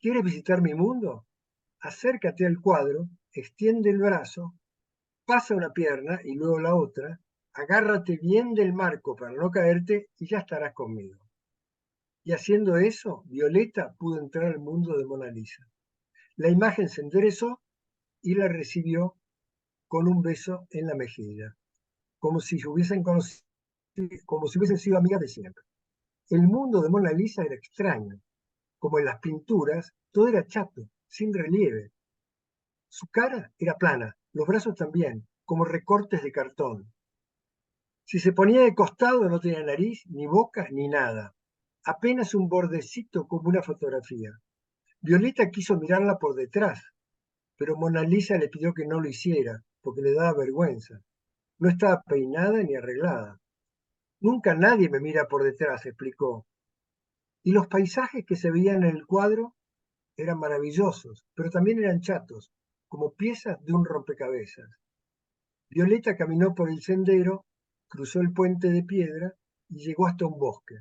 [SPEAKER 2] ¿Quieres visitar mi mundo? Acércate al cuadro, extiende el brazo, pasa una pierna y luego la otra, agárrate bien del marco para no caerte y ya estarás conmigo. Y haciendo eso, Violeta pudo entrar al mundo de Mona Lisa. La imagen se enderezó y la recibió con un beso en la mejilla, como si hubiesen conocido, como si hubiesen sido amigas de siempre. El mundo de Mona Lisa era extraño. Como en las pinturas, todo era chato, sin relieve. Su cara era plana, los brazos también, como recortes de cartón. Si se ponía de costado no tenía nariz, ni boca, ni nada. Apenas un bordecito como una fotografía. Violeta quiso mirarla por detrás, pero Mona Lisa le pidió que no lo hiciera, porque le daba vergüenza. No estaba peinada ni arreglada. Nunca nadie me mira por detrás, explicó. Y los paisajes que se veían en el cuadro eran maravillosos, pero también eran chatos, como piezas de un rompecabezas. Violeta caminó por el sendero, cruzó el puente de piedra y llegó hasta un bosque.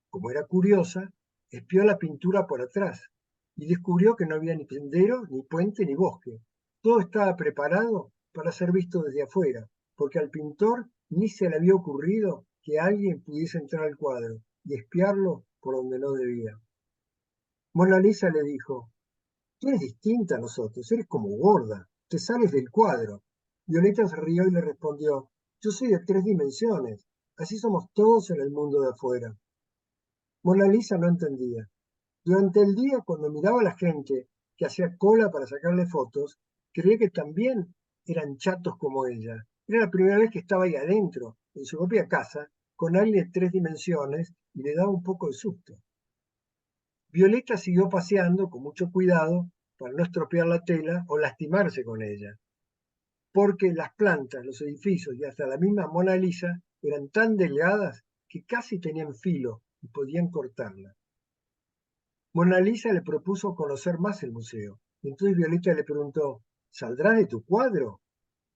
[SPEAKER 2] Como era curiosa, espió la pintura por atrás y descubrió que no había ni sendero, ni puente, ni bosque. Todo estaba preparado para ser visto desde afuera, porque al pintor ni se le había ocurrido que alguien pudiese entrar al cuadro y espiarlo por donde no debía. Mona Lisa le dijo, tú eres distinta a nosotros, eres como gorda, te sales del cuadro. Violeta se rió y le respondió, yo soy de 3 dimensiones, así somos todos en el mundo de afuera. Mona Lisa no entendía. Durante el día, cuando miraba a la gente que hacía cola para sacarle fotos, creía que también eran chatos como ella. Era la primera vez que estaba ahí adentro, en su propia casa, con alguien de 3 dimensiones, y le daba un poco de susto. Violeta siguió paseando con mucho cuidado para no estropear la tela o lastimarse con ella, porque las plantas, los edificios y hasta la misma Mona Lisa eran tan delgadas que casi tenían filo y podían cortarla. Mona Lisa le propuso conocer más el museo. Y entonces Violeta le preguntó, ¿saldrás de tu cuadro?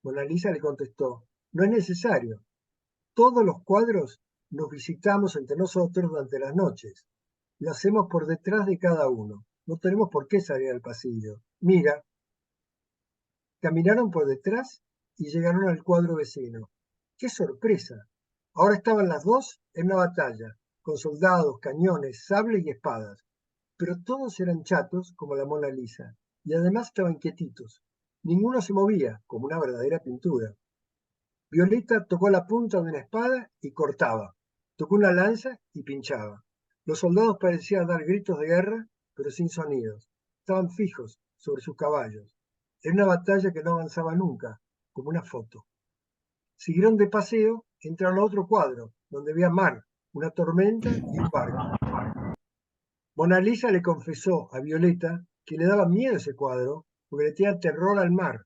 [SPEAKER 2] Mona Lisa le contestó, no es necesario. Todos los cuadros los visitamos entre nosotros durante las noches. Lo hacemos por detrás de cada uno. No tenemos por qué salir al pasillo. Mira, caminaron por detrás y llegaron al cuadro vecino. ¡Qué sorpresa! Ahora estaban las dos en una batalla, con soldados, cañones, sables y espadas. Pero todos eran chatos como la Mona Lisa, y además estaban quietitos. Ninguno se movía, como una verdadera pintura. Violeta tocó la punta de una espada y cortaba. Tocó una lanza y pinchaba. Los soldados parecían dar gritos de guerra, pero sin sonidos. Estaban fijos sobre sus caballos. Era una batalla que no avanzaba nunca, como una foto. Siguieron de paseo, entraron a otro cuadro, donde había mar, una tormenta y un barco. Mona Lisa le confesó a Violeta que le daba miedo ese cuadro porque le tenía terror al mar.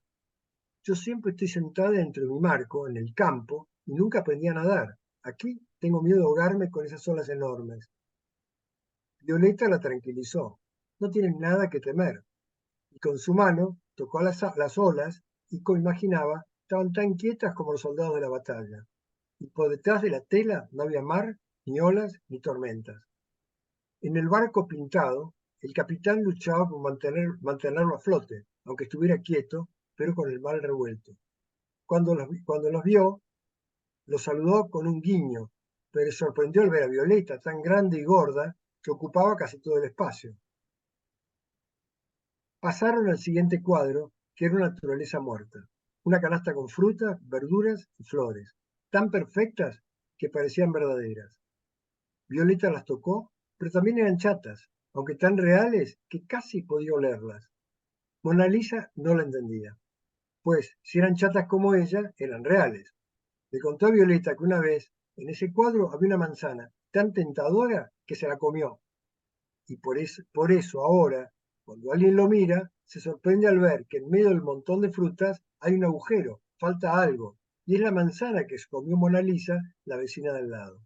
[SPEAKER 2] Yo siempre estoy sentada dentro de mi marco, en el campo, y nunca aprendí a nadar. Aquí tengo miedo de ahogarme con esas olas enormes. Violeta la tranquilizó. No tienen nada que temer. Y con su mano tocó las olas y, como imaginaba, estaban tan quietas como los soldados de la batalla. Y por detrás de la tela no había mar, ni olas, ni tormentas. En el barco pintado, el capitán luchaba por mantenerlo a flote, aunque estuviera quieto, pero con el mar revuelto. Cuando los vio, los saludó con un guiño, pero se sorprendió al ver a Violeta tan grande y gorda que ocupaba casi todo el espacio. Pasaron al siguiente cuadro, que era una naturaleza muerta. Una canasta con frutas, verduras y flores, tan perfectas que parecían verdaderas. Violeta las tocó, pero también eran chatas, aunque tan reales que casi podía olerlas. Mona Lisa no la entendía, pues si eran chatas como ella, eran reales. Le contó a Violeta que una vez en ese cuadro había una manzana tan tentadora que se la comió. Y por eso ahora, cuando alguien lo mira, se sorprende al ver que en medio del montón de frutas hay un agujero, falta algo. Y es la manzana que se comió Mona Lisa, la vecina del lado.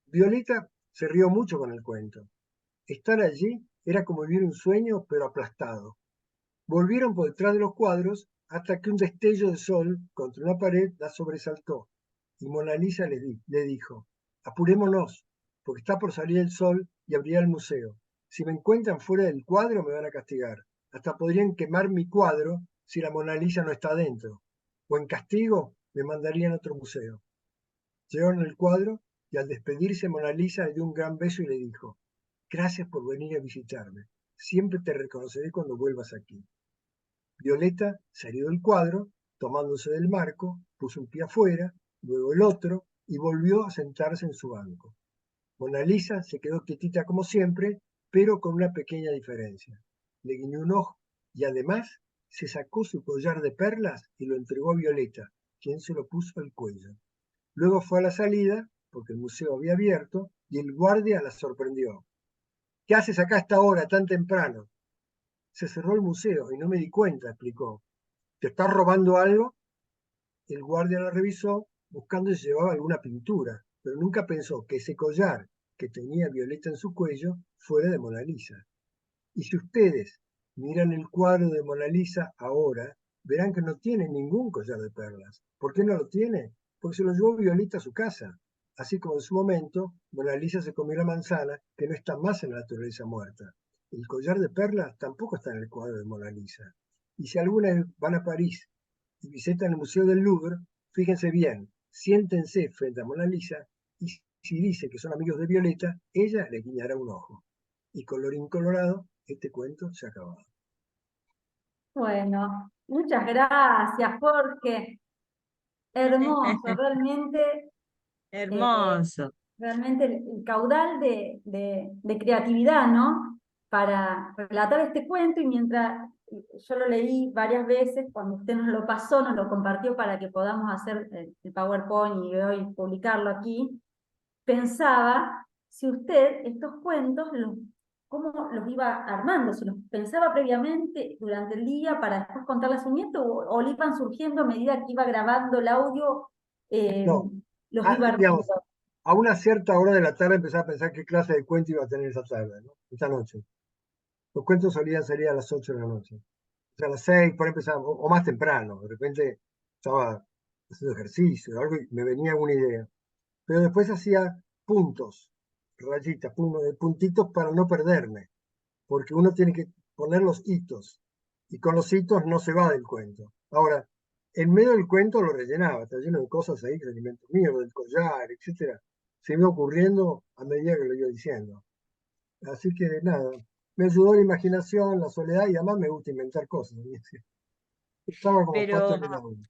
[SPEAKER 2] Violeta se rió mucho con el cuento. Estar allí era como vivir un sueño, pero aplastado. Volvieron por detrás de los cuadros hasta que un destello de sol contra una pared la sobresaltó. Y Mona Lisa le dijo, apurémonos, porque está por salir el sol y abrirá el museo. Si me encuentran fuera del cuadro me van a castigar. Hasta podrían quemar mi cuadro si la Mona Lisa no está dentro. O en castigo me mandarían a otro museo. Llegaron el cuadro y al despedirse Mona Lisa le dio un gran beso y le dijo, gracias por venir a visitarme. Siempre te reconoceré cuando vuelvas aquí. Violeta salió del cuadro, tomándose del marco, puso un pie afuera, luego el otro, y volvió a sentarse en su banco. Mona Lisa se quedó quietita como siempre, pero con una pequeña diferencia. Le guiñó un ojo y además se sacó su collar de perlas y lo entregó a Violeta, quien se lo puso al cuello. Luego fue a la salida, porque el museo había abierto, y el guardia la sorprendió. ¿Qué haces acá a esta hora, tan temprano? Se cerró el museo y no me di cuenta, explicó. ¿Te estás robando algo? El guardia la revisó buscando si llevaba alguna pintura, pero nunca pensó que ese collar que tenía Violeta en su cuello fuera de Mona Lisa. Y si ustedes miran el cuadro de Mona Lisa ahora, verán que no tiene ningún collar de perlas. ¿Por qué no lo tiene? Porque se lo llevó Violeta a su casa. Así como en su momento, Mona Lisa se comió la manzana, que no está más en la naturaleza muerta. El collar de perlas tampoco está en el cuadro de Mona Lisa. Y si alguna vez van a París y visitan el Museo del Louvre, fíjense bien, siéntense frente a Mona Lisa y si dice que son amigos de Violeta, ella le guiñará un ojo. Y colorín colorado, este cuento se ha acabado.
[SPEAKER 1] Bueno, muchas gracias, Jorge. Hermoso, realmente, eh,
[SPEAKER 3] Hermoso.
[SPEAKER 1] realmente el caudal de creatividad, ¿no? Para relatar este cuento y mientras yo lo leí varias veces, cuando usted nos lo pasó, nos lo compartió para que podamos hacer el PowerPoint y hoy publicarlo aquí, pensaba si usted estos cuentos, cómo los iba armando, si los pensaba previamente durante el día para después contarle a su nieto o le iban surgiendo a medida que iba grabando el audio, eh,
[SPEAKER 2] No,
[SPEAKER 1] los iba armando.
[SPEAKER 2] digamos, a una cierta hora de la tarde empezaba a pensar qué clase de cuento iba a tener esa tarde, ¿no? Esa noche. Los cuentos solían salir a las 8 de la noche. O sea, a las 6, por ahí empezaba, o más temprano. De repente estaba haciendo ejercicio o algo y me venía una idea. Pero después hacía puntos, rayitas, puntitos para no perderme, porque uno tiene que poner los hitos, y con los hitos no se va del cuento. Ahora, en medio del cuento lo rellenaba, está lleno de cosas ahí, que el alimento mío, del collar, etcétera. Se me iba ocurriendo a medida que lo iba diciendo. Así que nada, me ayudó la imaginación, la soledad y además me gusta inventar cosas. Estaba como parte
[SPEAKER 3] Pero,
[SPEAKER 2] del aula.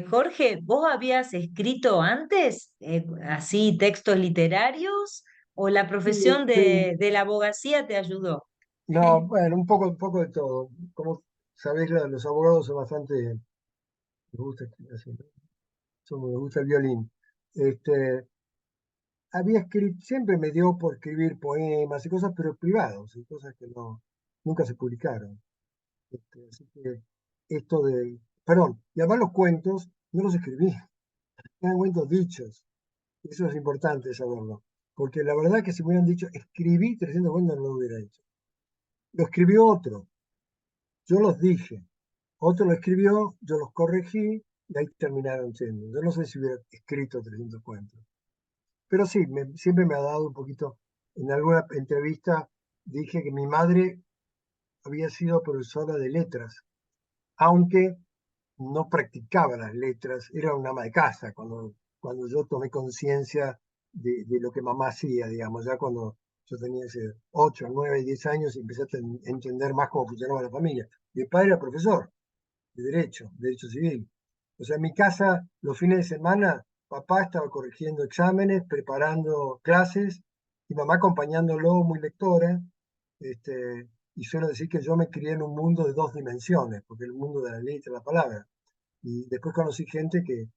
[SPEAKER 3] Jorge, ¿vos habías escrito antes así textos literarios o la
[SPEAKER 2] Sí,
[SPEAKER 3] profesión
[SPEAKER 2] sí.
[SPEAKER 3] de la abogacía te ayudó?
[SPEAKER 2] No, bueno, un poco de todo. Como sabéis, los abogados son bastante, les gusta, así, ¿no? Me gusta el violín. Este, había escrito, siempre me dio por escribir poemas y cosas, pero privados, y cosas que no, nunca se publicaron. Así que esto de, perdón, y además los cuentos no los escribí, eran cuentos dichos. Eso es importante saberlo, porque la verdad que si me hubieran dicho, escribí 300 cuentos, no lo hubiera hecho. Lo escribió otro, yo los dije, otro lo escribió, yo los corregí, y ahí terminaron siendo. Yo no sé si hubiera escrito 300 cuentos. Pero sí, siempre me ha dado un poquito, en alguna entrevista dije que mi madre había sido profesora de letras, aunque no practicaba las letras, era una ama de casa cuando yo tomé conciencia de lo que mamá hacía, digamos, ya cuando Yo tenía ese 8, 9, 10 años y empecé a entender más cómo funcionaba la familia. Mi padre era profesor de Derecho Civil. O sea, en mi casa, los fines de semana, papá estaba corrigiendo exámenes, preparando clases, y mamá acompañándolo, muy lectora. Y suelo decir que yo me crié en un mundo de 2 dimensiones, porque el mundo de la letra, la palabra. Y después conocí gente que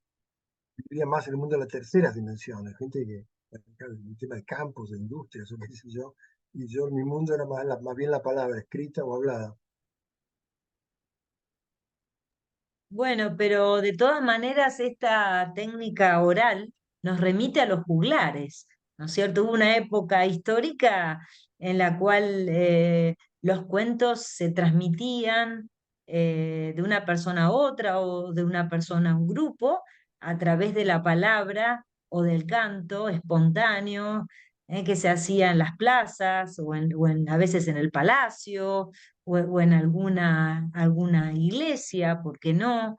[SPEAKER 2] vivía más en el mundo de las terceras dimensiones, gente que, el tema de campos, de industrias, o qué sé yo, y yo, mi mundo era más bien la palabra, escrita o hablada.
[SPEAKER 3] Bueno, pero de todas maneras esta técnica oral nos remite a los juglares, ¿no es cierto? Hubo una época histórica en la cual los cuentos se transmitían de una persona a otra o de una persona a un grupo a través de la palabra o del canto espontáneo que se hacía en las plazas a veces en el palacio o en alguna iglesia, ¿por qué no?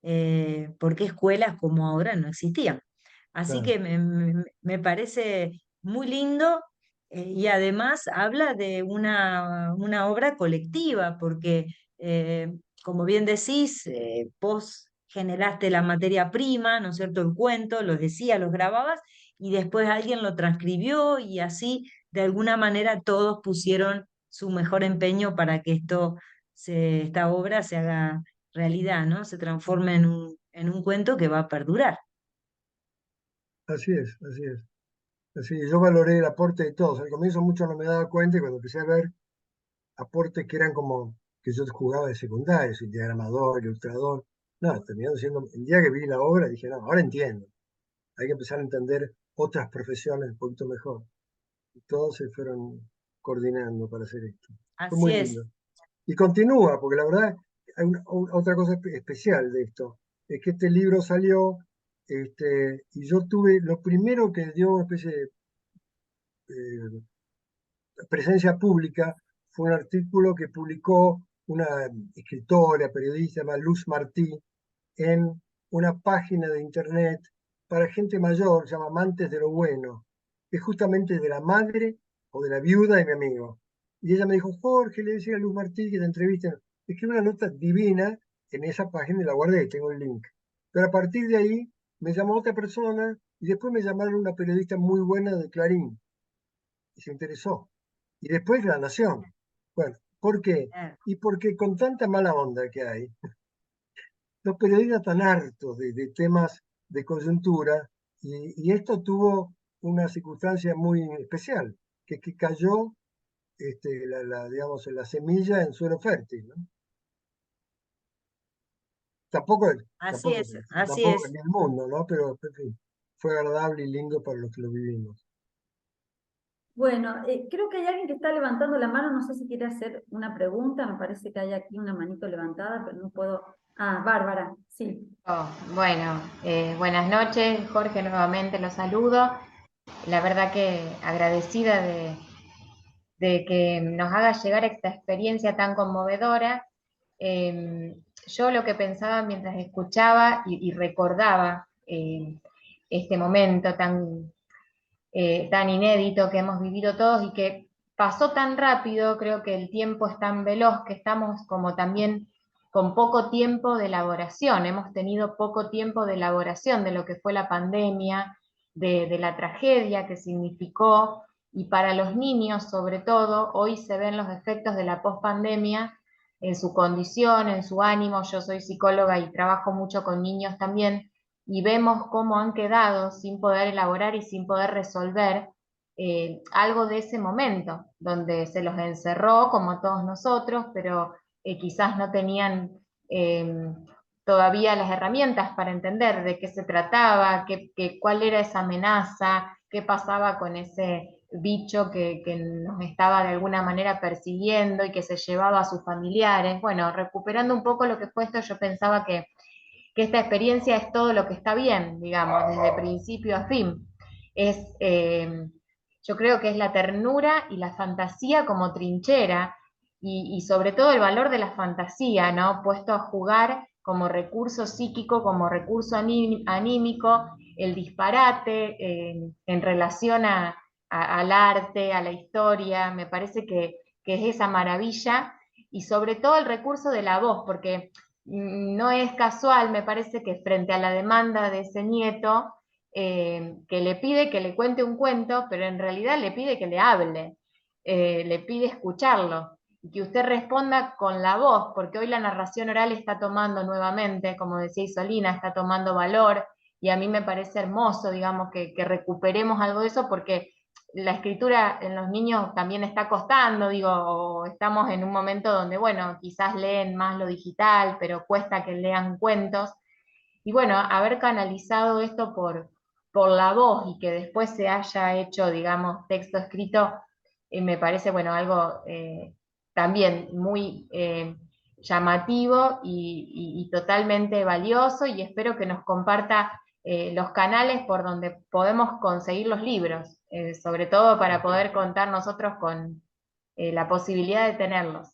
[SPEAKER 3] Porque escuelas como ahora no existían. Así
[SPEAKER 2] Claro.
[SPEAKER 3] que me parece muy lindo y además habla de una obra colectiva, porque como bien decís, vos generaste la materia prima, ¿no es cierto? El cuento, lo decías, los grababas y después alguien lo transcribió y así de alguna manera todos pusieron su mejor empeño para que esta obra se haga realidad, ¿no? Se transforma en un cuento que va a perdurar.
[SPEAKER 2] Así es, así es. Así, yo valoré el aporte de todos. Al comienzo mucho no me daba cuenta y cuando empecé a ver aportes que eran como que yo jugaba de secundario, soy diagramador, ilustrador. No, terminando siendo, el día que vi la obra dije, no, ahora entiendo. Hay que empezar a entender otras profesiones un poquito mejor. Y todos se fueron coordinando para hacer esto. Fue
[SPEAKER 3] Así
[SPEAKER 2] muy
[SPEAKER 3] es,
[SPEAKER 2] lindo. Y continúa, porque la verdad, hay otra cosa especial de esto, es que este libro salió, y yo tuve, lo primero que dio una especie de eh, presencia pública fue un artículo que publicó una escritora, periodista llamada Luz Martí en una página de internet para gente mayor, se llama Amantes de lo Bueno, que es justamente de la madre o de la viuda de mi amigo. Y ella me dijo, Jorge, le decía a Luz Martí que te entrevisten. Escribí una nota divina en esa página y la guardé, tengo el link. Pero a partir de ahí me llamó otra persona y después me llamaron una periodista muy buena de Clarín y se interesó. Y después La Nación. Bueno, ¿por qué?
[SPEAKER 3] claro.
[SPEAKER 2] Y porque con tanta mala onda que hay, los periodistas están hartos de temas de coyuntura y esto tuvo una circunstancia muy especial, que cayó digamos, la semilla en suelo fértil, ¿no? Tampoco,
[SPEAKER 3] Así
[SPEAKER 2] tampoco,
[SPEAKER 3] es, así
[SPEAKER 2] tampoco
[SPEAKER 3] es.
[SPEAKER 2] cambió el mundo, ¿no? Pero en fin, fue agradable y lindo para los que lo vivimos.
[SPEAKER 1] Bueno, creo que hay alguien que está levantando la mano, no sé si quiere hacer una pregunta, me parece que hay aquí una manito levantada, pero no puedo. Ah, Bárbara, sí.
[SPEAKER 4] Oh, bueno, buenas noches, Jorge, nuevamente los saludo. La verdad que agradecida de que nos haga llegar esta experiencia tan conmovedora. Yo lo que pensaba mientras escuchaba y recordaba este momento tan inédito que hemos vivido todos y que pasó tan rápido, creo que el tiempo es tan veloz que estamos como también con poco tiempo de elaboración, hemos tenido poco tiempo de elaboración de lo que fue la pandemia, de la tragedia que significó, y para los niños sobre todo, hoy se ven los efectos de la pospandemia en su condición, en su ánimo. Yo soy psicóloga y trabajo mucho con niños también, y vemos cómo han quedado sin poder elaborar y sin poder resolver algo de ese momento, donde se los encerró como todos nosotros, pero quizás no tenían eh, todavía las herramientas para entender de qué se trataba, cuál era esa amenaza, qué pasaba con ese bicho que nos estaba de alguna manera persiguiendo y que se llevaba a sus familiares. Bueno, recuperando un poco lo que fue esto, yo pensaba que esta experiencia es todo lo que está bien, digamos, desde principio a fin. Es, yo creo que es la ternura y la fantasía como trinchera y sobre todo el valor de la fantasía, ¿no? Puesto a jugar como recurso psíquico, como recurso anímico, el disparate en relación al arte, a la historia, me parece que es esa maravilla, y sobre todo el recurso de la voz, porque no es casual, me parece que frente a la demanda de ese nieto, que le pide que le cuente un cuento, pero en realidad le pide que le hable, le pide escucharlo, y que usted responda con la voz, porque hoy la narración oral está tomando nuevamente, como decía Isolina, está tomando valor, y a mí me parece hermoso, digamos, que recuperemos algo de eso, porque la escritura en los niños también está costando, digo, o estamos en un momento donde, bueno, quizás leen más lo digital, pero cuesta que lean cuentos. Y bueno, haber canalizado esto por la voz y que después se haya hecho, digamos, texto escrito, me parece, bueno, algo también muy llamativo y totalmente valioso, y espero que nos comparta los canales por donde podemos conseguir los libros, sobre todo para poder contar nosotros con la posibilidad de tenerlos.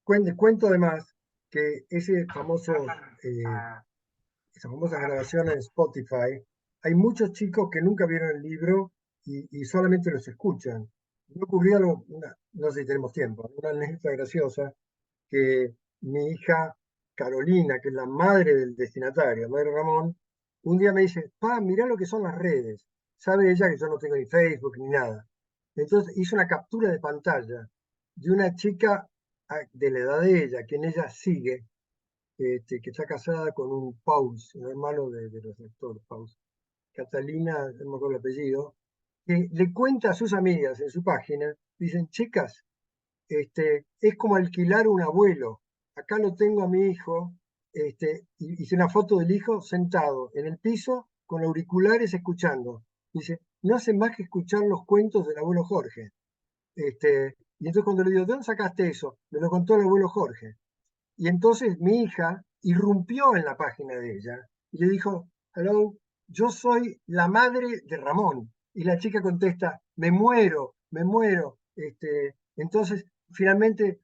[SPEAKER 2] Cuento además que esas famosas grabaciones en Spotify, hay muchos chicos que nunca vieron el libro y solamente los escuchan. Yo ocurrí algo, no sé si tenemos tiempo, una anécdota graciosa, que mi hija Carolina, que es la madre del destinatario, madre Ramón, un día me dice, pa, mirá lo que son las redes. Sabe ella que yo no tengo ni Facebook ni nada. Entonces hizo una captura de pantalla de una chica de la edad de ella, quien ella sigue, que está casada con un Paus, un hermano de los actores Paus, Catalina, no me acuerdo el apellido, que le cuenta a sus amigas en su página, dicen, chicas, es como alquilar un abuelo. Acá lo tengo a mi hijo, y hice una foto del hijo sentado en el piso con auriculares escuchando. Dice, no hace más que escuchar los cuentos del abuelo Jorge. Y entonces cuando le digo, ¿de dónde sacaste eso? Me lo contó el abuelo Jorge. Y entonces mi hija irrumpió en la página de ella y le dijo, hello, yo soy la madre de Ramón. Y la chica contesta, me muero, me muero. Entonces, finalmente,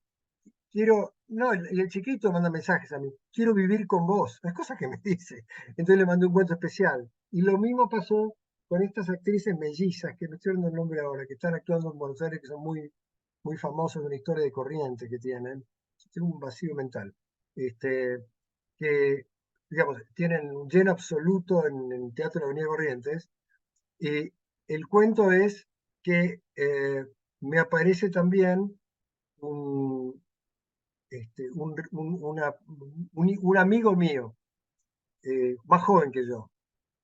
[SPEAKER 2] no, y el chiquito manda mensajes a mí, quiero vivir con vos, las cosas que me dice. Entonces le mandé un cuento especial. Y lo mismo pasó con estas actrices mellizas, que me estoy dando el nombre ahora, que están actuando en Buenos Aires, que son muy famosos de una historia de corriente que tienen. Tengo un vacío mental. Que, digamos, tienen un lleno absoluto en el Teatro de la Avenida Corrientes. Y el cuento es que me aparece también un, un amigo mío, más joven que yo,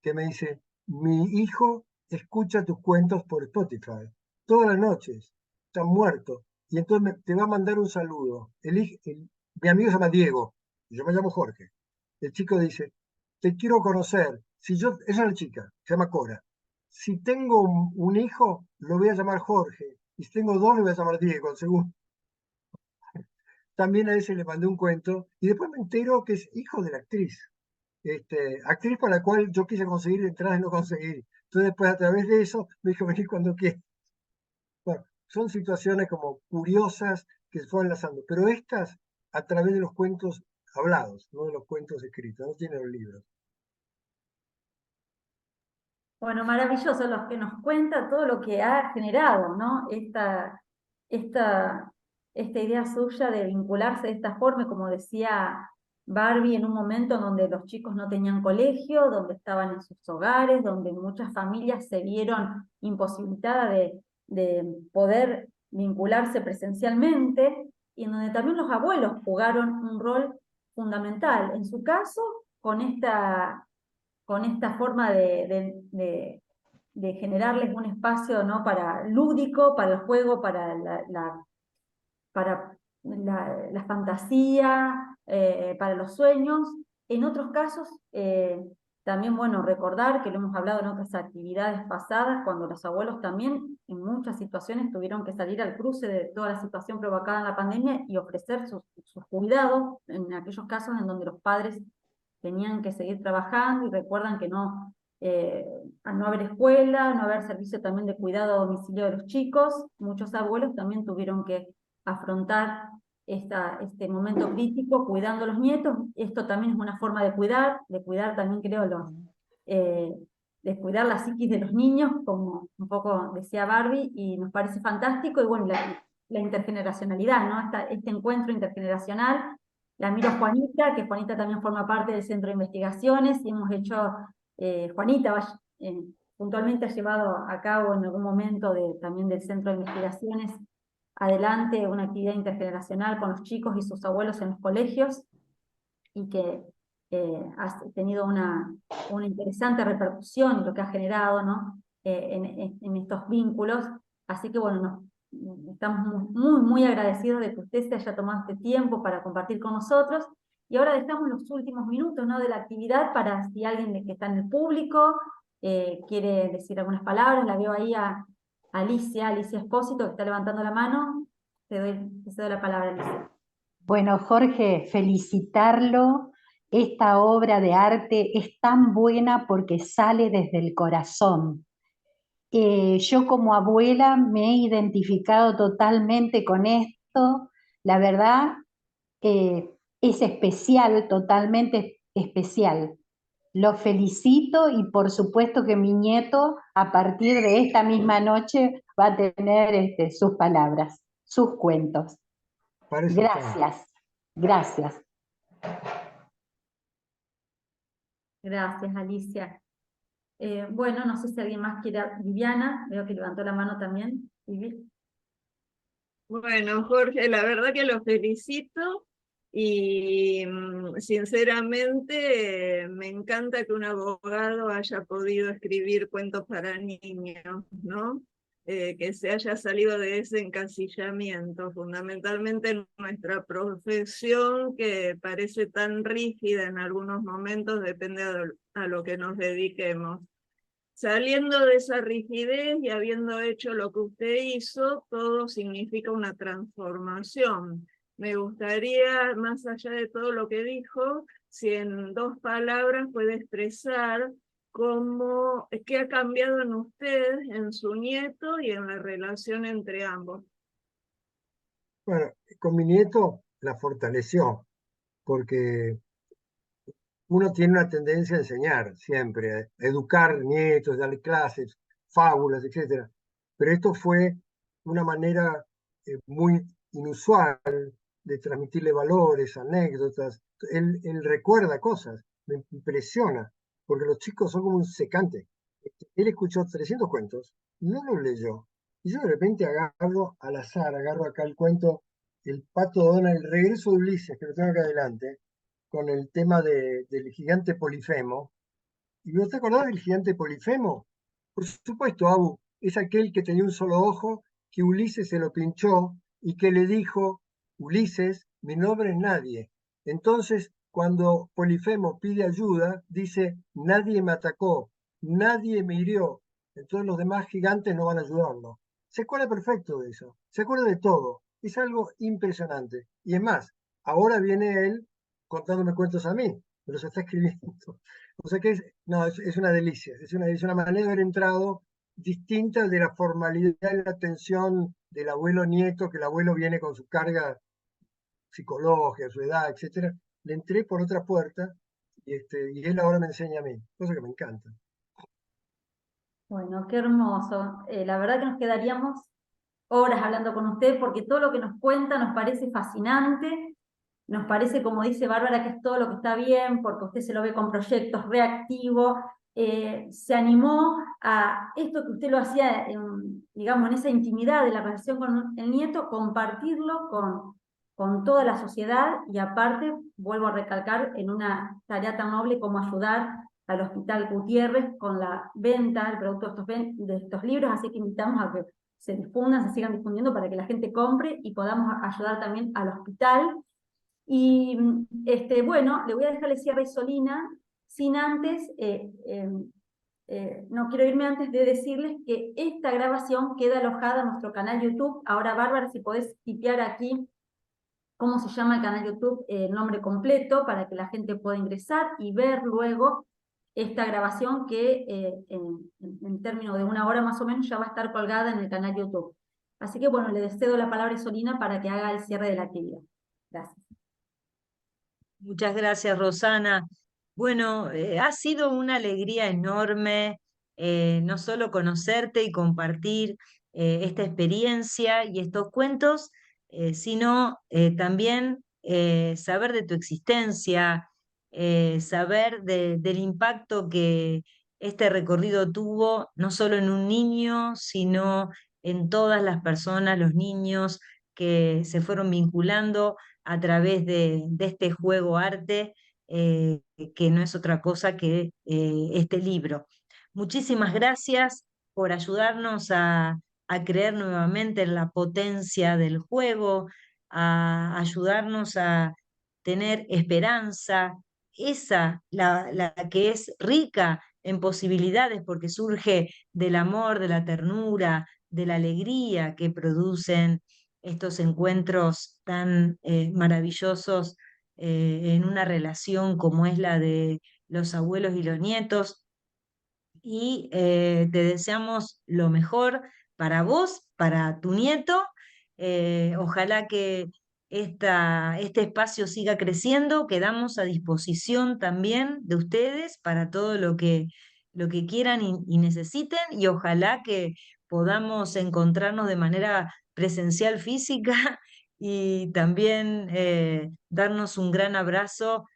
[SPEAKER 2] que me dice, mi hijo escucha tus cuentos por Spotify todas las noches, está muerto, y entonces te va a mandar un saludo. Mi amigo se llama Diego, y yo me llamo Jorge. El chico dice, te quiero conocer. Esa es la chica, se llama Cora. Si tengo un hijo, lo voy a llamar Jorge, y si tengo dos, lo voy a llamar Diego, según. También a ese le mandé un cuento, y después me entero que es hijo de la actriz. Actriz para la cual yo quise conseguir entradas y no conseguí. Entonces después a través de eso me dijo, venir cuando quieras. Bueno, son situaciones como curiosas que se fueron enlazando, pero estas a través de los cuentos hablados, no de los cuentos escritos, no tienen los libros.
[SPEAKER 1] Bueno, maravilloso los que nos cuenta todo lo que ha generado, ¿no? Esta, esta idea suya de vincularse de esta forma, como decía Barbie, en un momento en donde los chicos no tenían colegio, donde estaban en sus hogares, donde muchas familias se vieron imposibilitadas de poder vincularse presencialmente, y en donde también los abuelos jugaron un rol fundamental. En su caso, con esta forma de generarles un espacio, ¿no?, para lúdico, para el juego, para la fantasía, para los sueños. En otros casos, también, bueno, recordar que lo hemos hablado en otras actividades pasadas, cuando los abuelos también en muchas situaciones tuvieron que salir al cruce de toda la situación provocada en la pandemia y ofrecer sus cuidados en aquellos casos en donde los padres tenían que seguir trabajando, y recuerdan que no, al no haber escuela, no haber servicio también de cuidado a domicilio de los chicos, muchos abuelos también tuvieron que afrontar este momento crítico cuidando a los nietos. Esto también es una forma de cuidar también, creo, eh, de cuidar la psiquis de los niños, como un poco decía Barbie, y nos parece fantástico, y bueno, la intergeneracionalidad, ¿no? Este encuentro intergeneracional. La miro a Juanita, que Juanita también forma parte del Centro de Investigaciones, y hemos hecho, Juanita puntualmente ha llevado a cabo en algún momento también del Centro de Investigaciones adelante una actividad intergeneracional con los chicos y sus abuelos en los colegios, y que ha tenido una interesante repercusión, lo que ha generado, ¿no? En estos vínculos. Así que bueno, estamos muy agradecidos de que usted se haya tomado este tiempo para compartir con nosotros. Y ahora dejamos los últimos minutos, ¿no?, de la actividad para si alguien que está en el público quiere decir algunas palabras. La veo ahí a Alicia Espósito, que está levantando la mano. Te cedo la palabra, Alicia.
[SPEAKER 5] Bueno, Jorge, felicitarlo. Esta obra de arte es tan buena porque sale desde el corazón. Yo como abuela me he identificado totalmente con esto. La verdad, es especial, totalmente especial. Lo felicito y por supuesto que mi nieto a partir de esta misma noche va a tener sus palabras, sus cuentos.
[SPEAKER 2] Para eso está.
[SPEAKER 5] Gracias, gracias.
[SPEAKER 1] Gracias, Alicia. Bueno, no sé si alguien más quiere. Viviana, veo que levantó la mano también.
[SPEAKER 6] Bueno, Jorge, la verdad que lo felicito y sinceramente me encanta que un abogado haya podido escribir cuentos para niños, ¿no? Que se haya salido de ese encasillamiento, fundamentalmente en nuestra profesión, que parece tan rígida en algunos momentos, depende a lo que nos dediquemos. Saliendo de esa rigidez y habiendo hecho lo que usted hizo, todo significa una transformación. Me gustaría, más allá de todo lo que dijo, si en 2 palabras puede expresar qué ha cambiado en usted, en su nieto y en la relación entre ambos.
[SPEAKER 2] Bueno, con mi nieto la fortaleció, porque uno tiene una tendencia a enseñar siempre, a educar nietos, darle clases, fábulas, etc. Pero esto fue una manera muy inusual de transmitirle valores, anécdotas. Él recuerda cosas, me impresiona, porque los chicos son como un secante. Él escuchó 300 cuentos, no los leyó. Y yo de repente agarro al azar, agarro acá el cuento El pato Donald, el regreso de Ulises, que lo tengo acá adelante, con el tema del gigante Polifemo. ¿Y no te acordás del gigante Polifemo? Por supuesto, Abu, es aquel que tenía un solo ojo, que Ulises se lo pinchó y que le dijo: Ulises, mi nombre es nadie. Entonces, cuando Polifemo pide ayuda, dice: nadie me atacó, nadie me hirió, entonces los demás gigantes no van a ayudarlo. Se acuerda perfecto de eso, se acuerda de todo. Es algo impresionante. Y es más, ahora viene él contándome cuentos a mí, me los está escribiendo. O sea que es una delicia, es una manera de haber entrado distinta de la formalidad y la tensión del abuelo-nieto, que el abuelo viene con su carga psicológica, su edad, etc. Le entré por otra puerta y él ahora me enseña a mí, cosa que me encanta.
[SPEAKER 1] Bueno, qué hermoso. La verdad que nos quedaríamos horas hablando con usted, porque todo lo que nos cuenta nos parece fascinante. Nos parece, como dice Bárbara, que es todo lo que está bien, porque usted se lo ve con proyectos reactivos. Se animó a esto que usted lo hacía, digamos, en esa intimidad de la relación con el nieto, compartirlo con toda la sociedad, y aparte, vuelvo a recalcar, en una tarea tan noble como ayudar al Hospital Gutiérrez con la venta del producto de estos libros. Así que invitamos a que se difundan, se sigan difundiendo para que la gente compre y podamos ayudar también al hospital. Y bueno, le voy a dejar el cierre a Solina, sin antes, no quiero irme antes de decirles que esta grabación queda alojada en nuestro canal YouTube. Ahora, Bárbara, si podés tipear aquí cómo se llama el canal YouTube, el nombre completo, para que la gente pueda ingresar y ver luego esta grabación que en términos de 1 hora más o menos ya va a estar colgada en el canal YouTube. Así que bueno, le cedo la palabra a Solina para que haga el cierre de la actividad. Gracias.
[SPEAKER 3] Muchas gracias, Rosana. Bueno, ha sido una alegría enorme no solo conocerte y compartir esta experiencia y estos cuentos, sino también saber de tu existencia, saber del impacto que este recorrido tuvo, no solo en un niño, sino en todas las personas, los niños que se fueron vinculando a través de este juego arte, que no es otra cosa que este libro. Muchísimas gracias por ayudarnos a creer nuevamente en la potencia del juego, a ayudarnos a tener esperanza, esa, la que es rica en posibilidades porque surge del amor, de la ternura, de la alegría que producen estos encuentros tan maravillosos en una relación como es la de los abuelos y los nietos. Y te deseamos lo mejor para vos, para tu nieto. Ojalá que este espacio siga creciendo. Quedamos a disposición también de ustedes para todo lo que quieran y necesiten, y ojalá que podamos encontrarnos de manera presencial física y también darnos un gran abrazo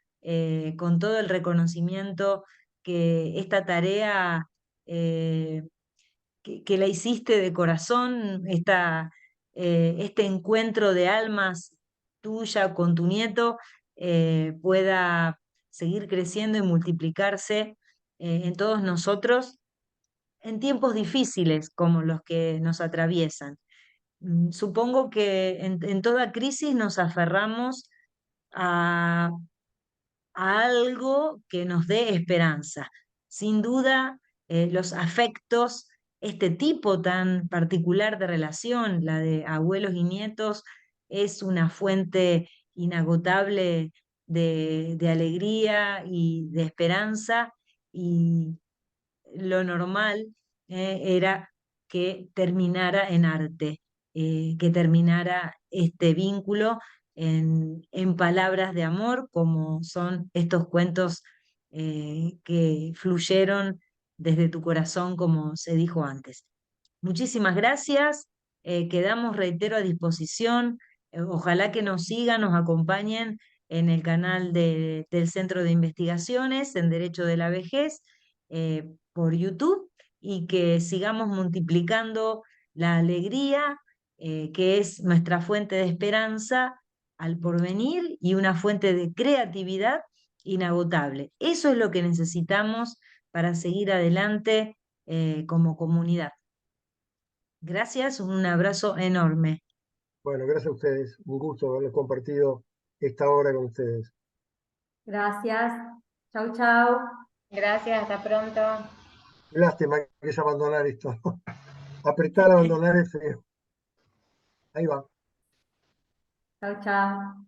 [SPEAKER 3] con todo el reconocimiento que esta tarea eh, que la hiciste de corazón, este encuentro de almas tuya con tu nieto, pueda seguir creciendo y multiplicarse en todos nosotros en tiempos difíciles como los que nos atraviesan. Supongo que en toda crisis nos aferramos a algo que nos dé esperanza. Sin duda, los afectos, este tipo tan particular de relación, la de abuelos y nietos, es una fuente inagotable de alegría y de esperanza, y lo normal era que terminara en arte, que terminara este vínculo en palabras de amor, como son estos cuentos que fluyeron desde tu corazón, como se dijo antes. Muchísimas gracias, quedamos, reitero, a disposición. Ojalá que nos sigan, nos acompañen en el canal del Centro de Investigaciones en Derecho de la Vejez por YouTube, y que sigamos multiplicando la alegría, que es nuestra fuente de esperanza al porvenir y una fuente de creatividad inagotable. Eso es lo que necesitamos para seguir adelante como comunidad. Gracias, un abrazo enorme.
[SPEAKER 2] Bueno, gracias a ustedes. Un gusto haberles compartido esta hora con ustedes.
[SPEAKER 1] Gracias. Chau, chau.
[SPEAKER 4] Gracias, hasta pronto.
[SPEAKER 2] Lástima que es abandonar esto. Apretar, abandonar es feo. Ahí va.
[SPEAKER 1] Chau, chau.